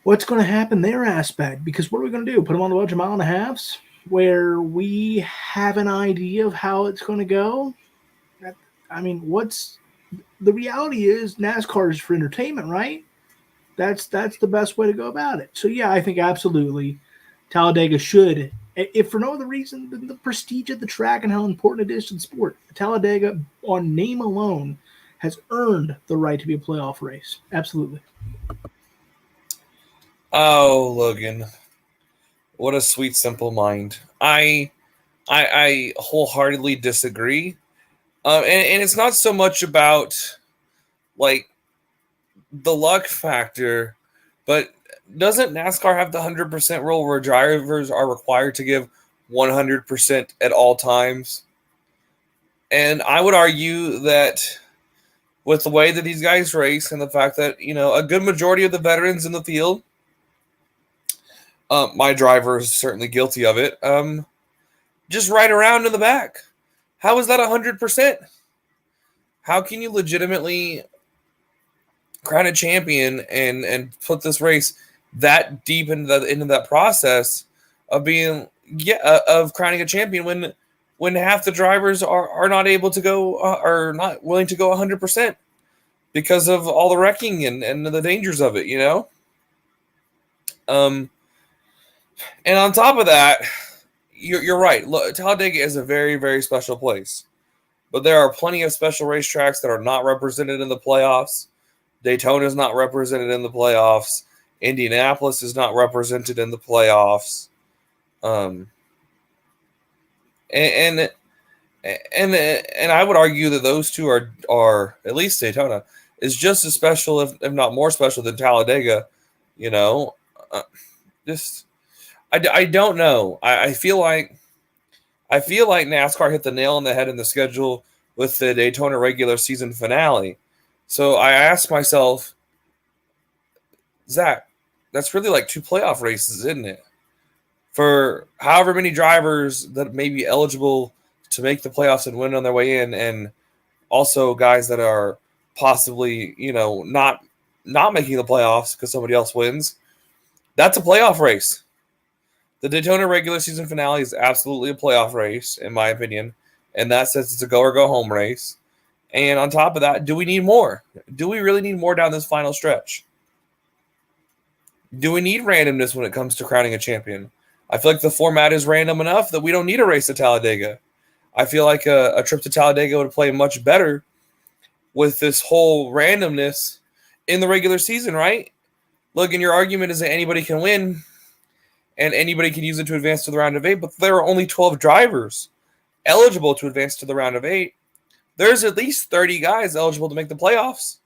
C: what's going to happen there aspect, because what are we going to do? Put them on a bunch of mile and a halves where we have an idea of how it's going to go? I mean, what's the reality is NASCAR is for entertainment, right? That's the best way to go about it. So yeah, I think absolutely Talladega should, if for no other reason than the prestige of the track and how important it is to the sport. Talladega, on name alone, has earned the right to be a playoff race. Absolutely.
D: Oh, Logan, what a sweet, simple mind. I wholeheartedly disagree. And it's not so much about like the luck factor, but doesn't NASCAR have the 100% rule where drivers are required to give 100% at all times? And I would argue that with the way that these guys race and the fact that, a good majority of the veterans in the field, my driver is certainly guilty of it, just ride around in the back. How is that 100%? How can you legitimately crown a champion and put this race that deep into that process of being of crowning a champion when half the drivers are not able to go are not willing to go 100% because of all the wrecking and the dangers of it, and on top of that, you're right. Look, Talladega is a very, very special place, but there are plenty of special racetracks that are not represented in the playoffs. Daytona is not represented in the playoffs. Indianapolis is not represented in the playoffs. And I would argue that those two are at least Daytona is just as special, if not more special than Talladega. I don't know. I feel like NASCAR hit the nail on the head in the schedule with the Daytona regular season finale. So I asked myself, Zach, that's really like 2 playoff races, isn't it? For however many drivers that may be eligible to make the playoffs and win on their way in, and also guys that are possibly, not making the playoffs because somebody else wins. That's a playoff race. The Daytona regular season finale is absolutely a playoff race, in my opinion. In that sense, it's a go or go home race. And on top of that, do we need more? Do we really need more down this final stretch? Do we need randomness when it comes to crowning a champion? I feel like the format is random enough that we don't need a race at Talladega. I feel like a trip to Talladega would play much better with this whole randomness in the regular season, right? Look, and your argument is that anybody can win and anybody can use it to advance to the round of 8, but there are only 12 drivers eligible to advance to the round of 8. There's at least 30 guys eligible to make the playoffs.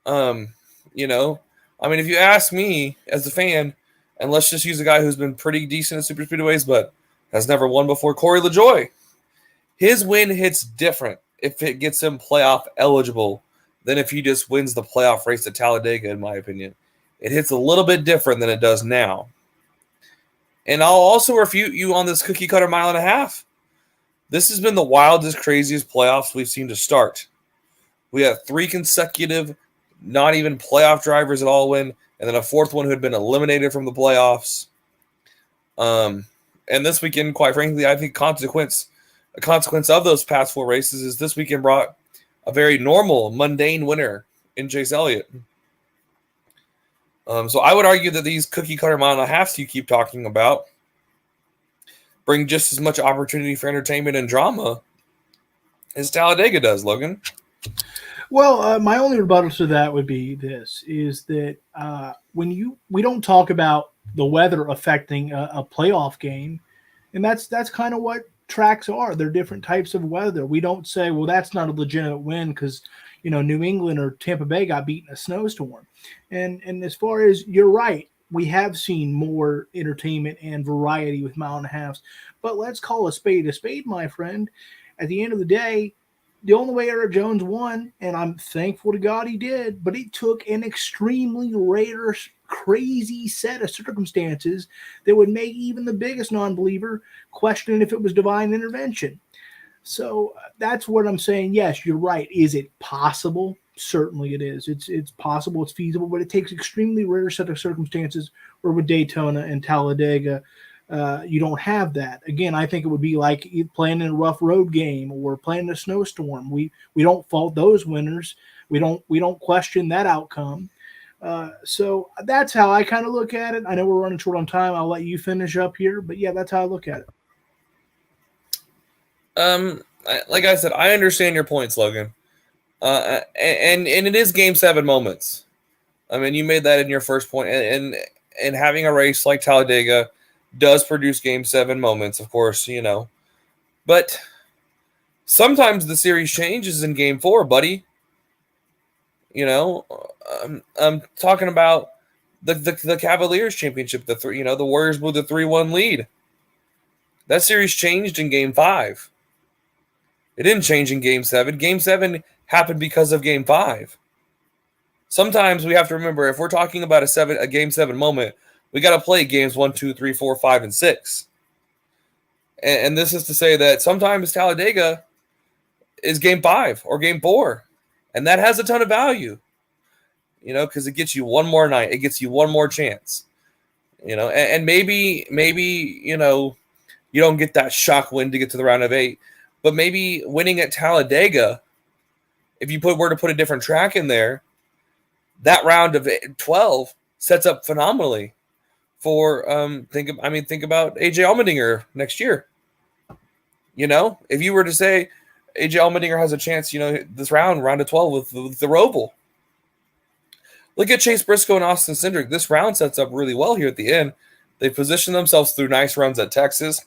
D: If you ask me as a fan, and let's just use a guy who's been pretty decent at super speedways, but has never won before, Corey LaJoie. His win hits different if it gets him playoff eligible than if he just wins the playoff race at Talladega, in my opinion. It hits a little bit different than it does now. And I'll also refute you on this cookie cutter mile and a half. This has been the wildest, craziest playoffs we've seen to start. We have 3 consecutive, not even playoff drivers at all win, and then a 4th one who had been eliminated from the playoffs. And this weekend, quite frankly, I think a consequence of those past 4 races is this weekend brought a very normal, mundane winner in Chase Elliott. So I would argue that these cookie cutter mile and a halves you keep talking about bring just as much opportunity for entertainment and drama as Talladega does, Logan.
C: Well, my only rebuttal to that would be this, is that we don't talk about the weather affecting a playoff game, and that's kind of what tracks are. They're different types of weather. We don't say, well, that's not a legitimate win because, New England or Tampa Bay got beat in a snowstorm. And as far as you're right, we have seen more entertainment and variety with mile and a halves. But let's call a spade, my friend. At the end of the day, the only way Eric Jones won, and I'm thankful to God he did, but it took an extremely rare, crazy set of circumstances that would make even the biggest non-believer question if it was divine intervention. So that's what I'm saying. Yes, you're right. Is it possible? Certainly it is. It's possible, it's feasible, but it takes extremely rare set of circumstances where with Daytona and Talladega, you don't have that. Again, I think it would be like playing in a rough road game or playing in a snowstorm. We don't fault those winners. We don't question that outcome. So that's how I kind of look at it. I know we're running short on time. I'll let you finish up here, but yeah, that's how I look at it.
D: Like I said, I understand your points, Logan. And it is Game 7 moments. I mean, you made that in your first point, and having a race like Talladega does produce Game 7 moments, of course, But sometimes the series changes in Game 4, buddy. I'm talking about the Cavaliers championship. The Warriors blew the 3-1 lead. That series changed in Game 5. It didn't change in Game 7. Game 7 happened because of Game 5. Sometimes we have to remember, if we're talking about a Game 7 moment, we got to play games 1, 2, 3, 4, 5, and 6. And this is to say that sometimes Talladega is Game 5 or Game 4. And that has a ton of value, because it gets you one more night. It gets you one more chance, and maybe, you don't get that shock win to get to the round of 8, but maybe winning at Talladega, if you were to put a different track in there, that round of 12 sets up phenomenally for think about AJ Allmendinger next year. If you were to say AJ Allmendinger has a chance, this round of 12 with the Roval. Look at Chase Briscoe and Austin Cindric. This round sets up really well here at the end. They positioned themselves through nice runs at Texas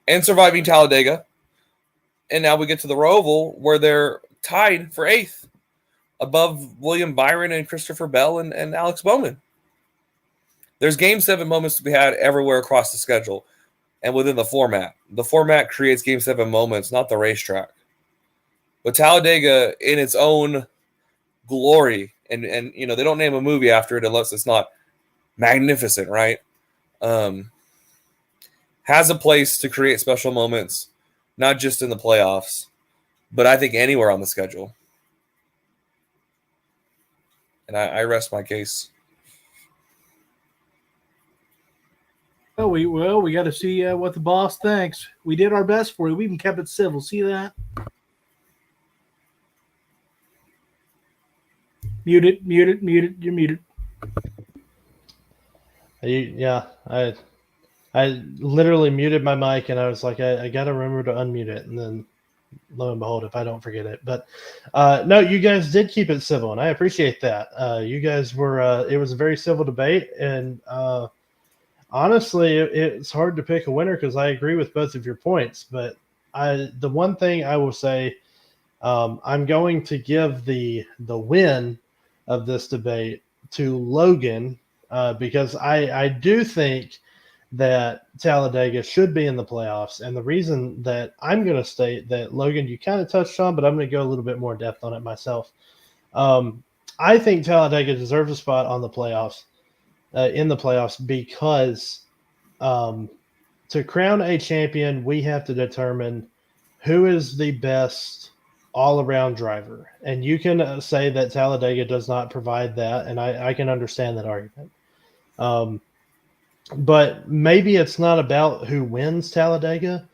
D: and surviving Talladega. And now we get to the Roval where they're tied for 8th above William Byron and Christopher Bell and Alex Bowman. There's Game 7 moments to be had everywhere across the schedule and within the format. The format creates Game 7 moments, not the racetrack. But Talladega, in its own glory, and they don't name a movie after it unless it's not magnificent, right? Has a place to create special moments, not just in the playoffs, but I think anywhere on the schedule. And I rest my case.
C: We got to see what the boss thinks. We did our best for you. We even kept it civil. See that? Muted. You're muted.
A: Yeah, I literally muted my mic, and I was like, I got to remember to unmute it, and then lo and behold, if I don't forget it. But no, you guys did keep it civil, and I appreciate that. You guys were it was a very civil debate, and honestly, it's hard to pick a winner because I agree with both of your points. But the one thing I will say, I'm going to give the win of this debate to Logan because I do think that Talladega should be in the playoffs. And the reason that I'm going to state that, Logan, you kind of touched on, but I'm going to go a little bit more in depth on it myself. I think Talladega deserves a spot on the playoffs, in the playoffs, because to crown a champion, we have to determine who is the best all-around driver. And you can say that Talladega does not provide that, and I can understand that argument. But maybe it's not about who wins Talladega.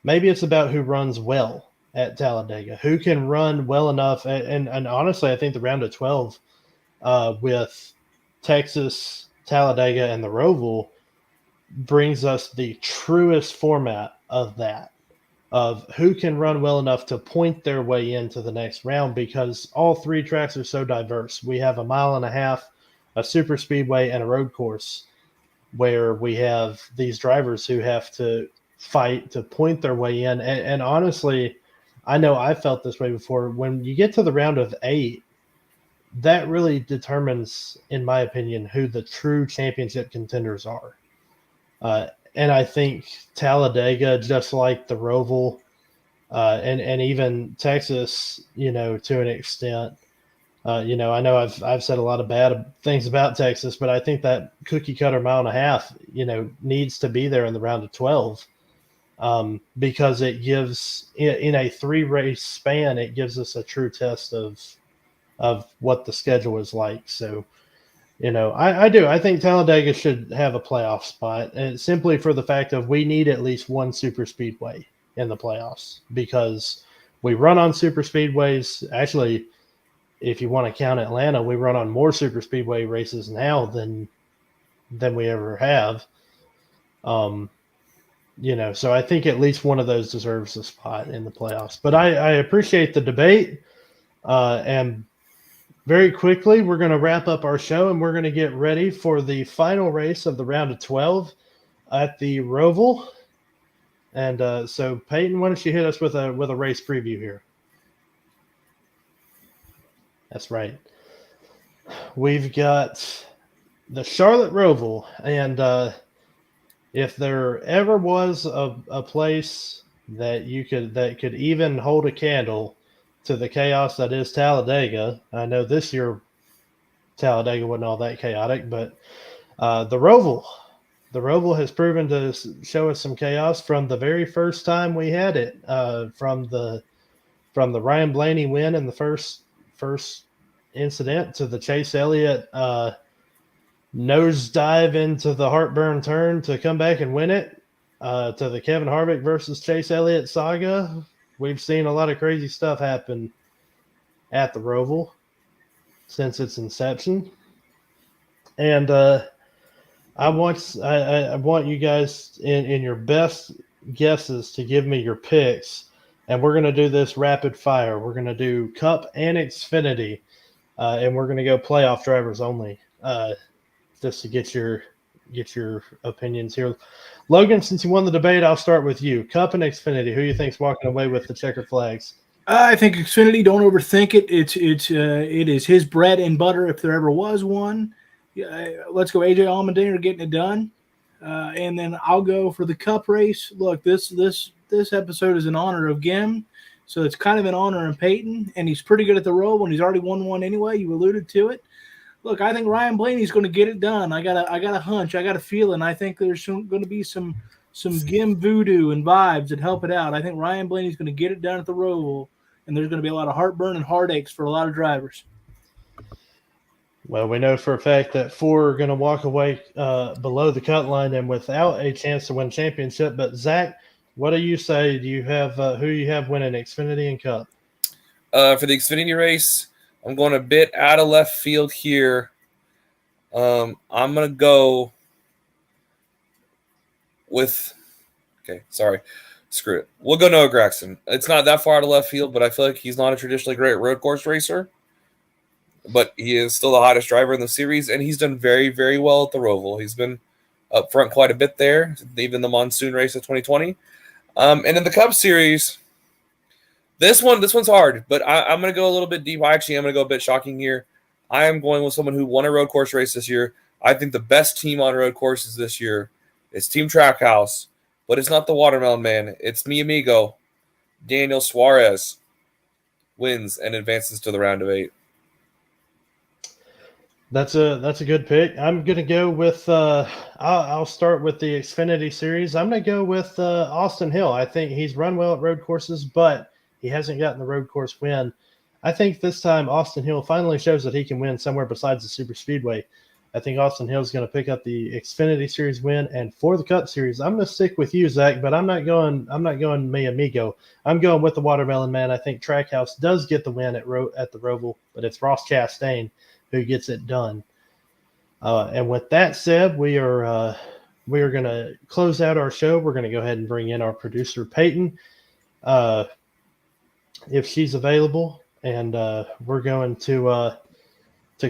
A: Maybe it's about who runs well at Talladega, who can run well enough. And honestly, I think the round of 12 with Texas, Talladega, and the Roval brings us the truest format of that, of who can run well enough to point their way into the next round, because all three tracks are so diverse. We have a mile and a half, a super speedway, and a road course, where we have these drivers who have to fight to point their way in. And honestly, I know I felt this way before. When you get to the round of 8, that really determines, in my opinion, who the true championship contenders are. And I think Talladega, just like the Roval, and even Texas, to an extent. I know I've said a lot of bad things about Texas, but I think that cookie cutter mile and a half, needs to be there in the round of 12, because it gives, in a 3-race span, it gives us a true test of what the schedule is like. So, I do. I think Talladega should have a playoff spot, and simply for the fact of we need at least one super speedway in the playoffs, because we run on super speedways. Actually, if you want to count Atlanta, we run on more super speedway races now than we ever have. So I think at least one of those deserves a spot in the playoffs. But I appreciate the debate, and very quickly, we're going to wrap up our show, and we're going to get ready for the final race of the round of 12 at the Roval. And so, Peyton, why don't you hit us with a race preview here? That's right. We've got the Charlotte Roval, and if there ever was a place that could even hold a candle to the chaos that is Talladega. I know this year Talladega wasn't all that chaotic, but the Roval has proven to show us some chaos from the very first time we had it. From the Ryan Blaney win in the first incident to the Chase Elliott nosedive into the heartburn turn to come back and win it, to the Kevin Harvick versus Chase Elliott saga. We've seen a lot of crazy stuff happen at the Roval since its inception. And I want you guys in your best guesses to give me your picks. And we're going to do this rapid fire. We're going to do Cup and Xfinity. And we're going to go playoff drivers only, just to get your opinions here. Logan, since you won the debate, I'll start with you. Cup and Xfinity, who you think's walking away with the checkered flags?
C: I think Xfinity, don't overthink it. It is his bread and butter if there ever was one. Let's go AJ Allmendinger getting it done. And then I'll go for the Cup race. Look, this episode is in honor of Gim, so it's kind of in honor of Peyton, and he's pretty good at the Roval, and he's already won one anyway. You alluded to it. Look, I think Ryan Blaney's going to get it done. I got a hunch. I got a feeling. I think there's going to be some Gim voodoo and vibes that help it out. I think Ryan Blaney's going to get it done at the Roval, and there's going to be a lot of heartburn and heartaches for a lot of drivers.
A: Well, we know for a fact that 4 are going to walk away below the cut line and without a chance to win championship. But Zach, what do you say? Do you have who you have winning Xfinity and Cup?
D: For the Xfinity race, I'm going a bit out of left field here. I'm going to go with – okay, sorry. Screw it. We'll go Noah Gragson. It's not that far out of left field, but I feel like he's not a traditionally great road course racer. But he is still the hottest driver in the series, and he's done very, very well at the Roval. He's been up front quite a bit there, even the monsoon race of 2020. And in the Cup Series – This one's hard, but I'm going to go a little bit deep. I'm going to go a bit shocking here. I am going with someone who won a road course race this year. I think the best team on road courses this year is Team Trackhouse, but it's not the Watermelon Man. It's mi amigo, Daniel Suarez, wins and advances to the round of 8.
A: That's a good pick. I'm going to go with I'll start with the Xfinity series. I'm going to go with Austin Hill. I think he's run well at road courses, but he hasn't gotten the road course win. I think this time Austin Hill finally shows that he can win somewhere besides the super speedway. I think Austin Hill is going to pick up the Xfinity Series win, and for the Cup Series, I'm going to stick with you, Zach. But I'm not going mi amigo. I'm going with the Watermelon Man. I think Trackhouse does get the win at the Roval, but it's Ross Chastain who gets it done. And with that said, we are going to close out our show. We're going to go ahead and bring in our producer Peyton, if she's available, and we're going to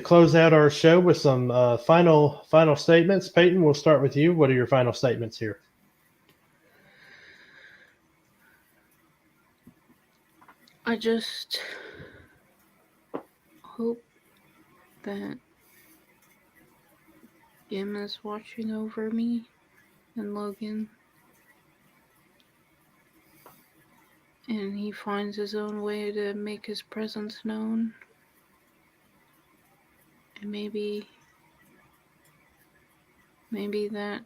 A: close out our show with some final statements. Peyton, we'll start with you. What are your final statements here?
B: I just hope that Gim is watching over me and Logan, and he finds his own way to make his presence known. And maybe that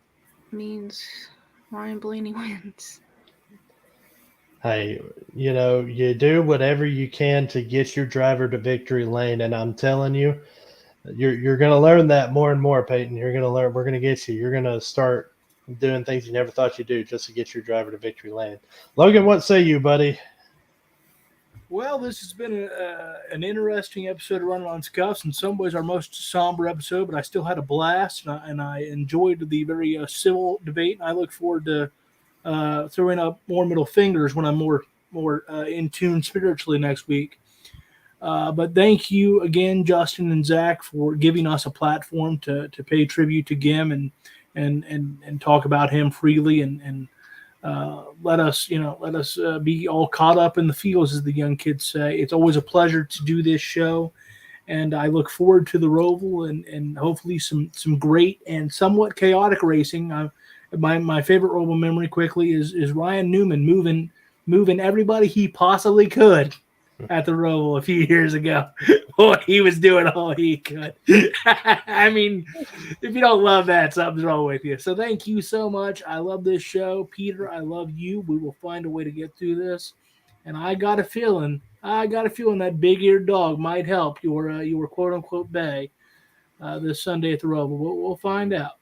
B: means Ryan Blaney wins.
A: Hey, you do whatever you can to get your driver to victory lane, and I'm telling you, you're going to learn that more and more, Peyton. You're going to learn. We're going to get you. You're going to start doing things you never thought you'd do just to get your driver to victory lane. Logan, what say you, buddy?
C: Well, this has been an interesting episode of Running on Scuffs. In some ways, our most somber episode, but I still had a blast, and I enjoyed the very civil debate. And I look forward to throwing up more middle fingers when I'm more in tune spiritually next week. But thank you again, Justin and Zach, for giving us a platform to pay tribute to Gim and talk about him freely and let us be all caught up in the feels, as the young kids say. It's always a pleasure to do this show, and I look forward to the Roval and hopefully some great and somewhat chaotic racing. My favorite Roval memory quickly is Ryan Newman moving everybody he possibly could at the Roval a few years ago. Boy, he was doing all he could. I mean, if you don't love that, something's wrong with you. So thank you so much. I love this show. Peter, I love you. We will find a way to get through this. And I got a feeling that big-eared dog might help your quote-unquote bay this Sunday at the Roval. We'll find out.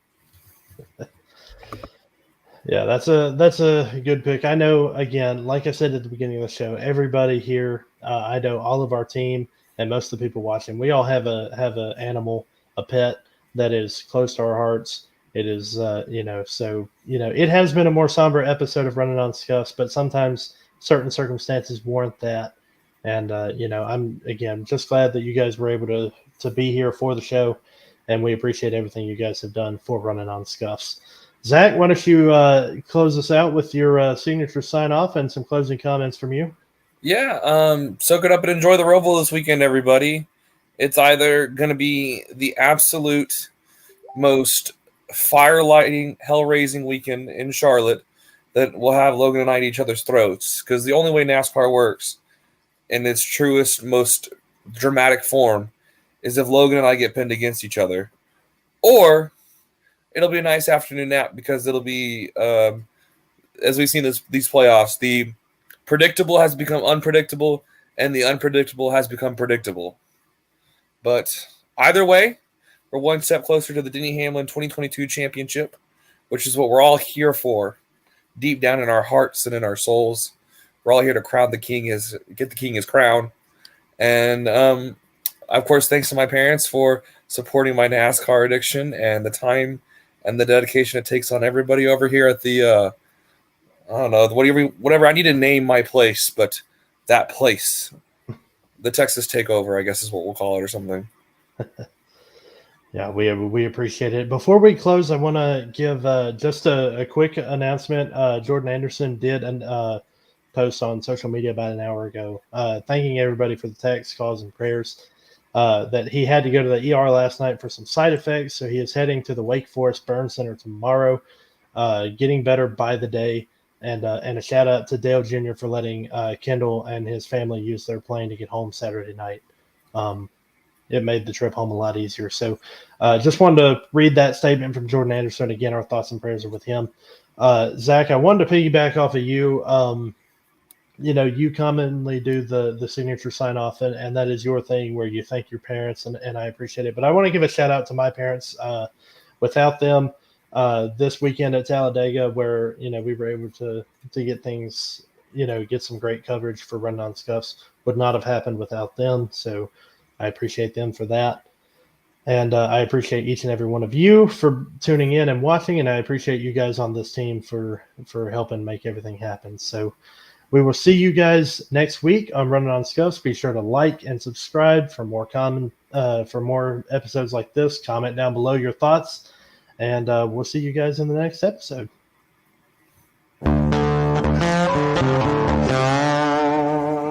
A: Yeah, that's a good pick. I know, again, like I said at the beginning of the show, everybody here, I know all of our team and most of the people watching, we all have a animal, a pet that is close to our hearts. It is, so it has been a more somber episode of Running on Scuffs, but sometimes certain circumstances warrant that. And I'm again just glad that you guys were able to be here for the show, and we appreciate everything you guys have done for Running on Scuffs. Zach, why don't you close us out with your signature sign-off and some closing comments from you?
D: Yeah, soak it up and enjoy the Roval this weekend, everybody. It's either going to be the absolute most fire-lighting, hell-raising weekend in Charlotte that will have Logan and I at each other's throats, because the only way NASCAR works in its truest, most dramatic form is if Logan and I get pinned against each other. Or it'll be a nice afternoon nap, because it'll be, as we've seen these playoffs, the predictable has become unpredictable, and the unpredictable has become predictable. But either way, we're one step closer to the Denny Hamlin 2022 championship, which is what we're all here for, deep down in our hearts and in our souls. We're all here to get the king his crown. And, of course, thanks to my parents for supporting my NASCAR addiction and the time and the dedication it takes on everybody over here at the, I don't know, whatever. I need to name my place, but that place, the Texas Takeover, I guess is what we'll call it, or something.
A: Yeah, we appreciate it. Before we close, I want to give just a quick announcement. Jordan Anderson did a post on social media about an hour ago, thanking everybody for the texts, calls, and prayers. That he had to go to the ER last night for some side effects, so he is heading to the Wake Forest Burn Center tomorrow, getting better by the day. And a shout out to Dale Jr. for letting Kendall and his family use their plane to get home Saturday night. It made the trip home a lot easier. So just wanted to read that statement from Jordan Anderson. Again, our thoughts and prayers are with him. Zach, I wanted to piggyback off of you. You commonly do the signature sign off, and that is your thing where you thank your parents, and I appreciate it. But I want to give a shout out to my parents. Without them, this weekend at Talladega, where we were able to get things, get some great coverage for Running on Scuffs, would not have happened without them. So I appreciate them for that. And I appreciate each and every one of you for tuning in and watching, and I appreciate you guys on this team for helping make everything happen. So we will see you guys next week on Running on Scuffs. Be sure to like and subscribe for more episodes like this. Comment down below your thoughts, and we'll see you guys in the next episode.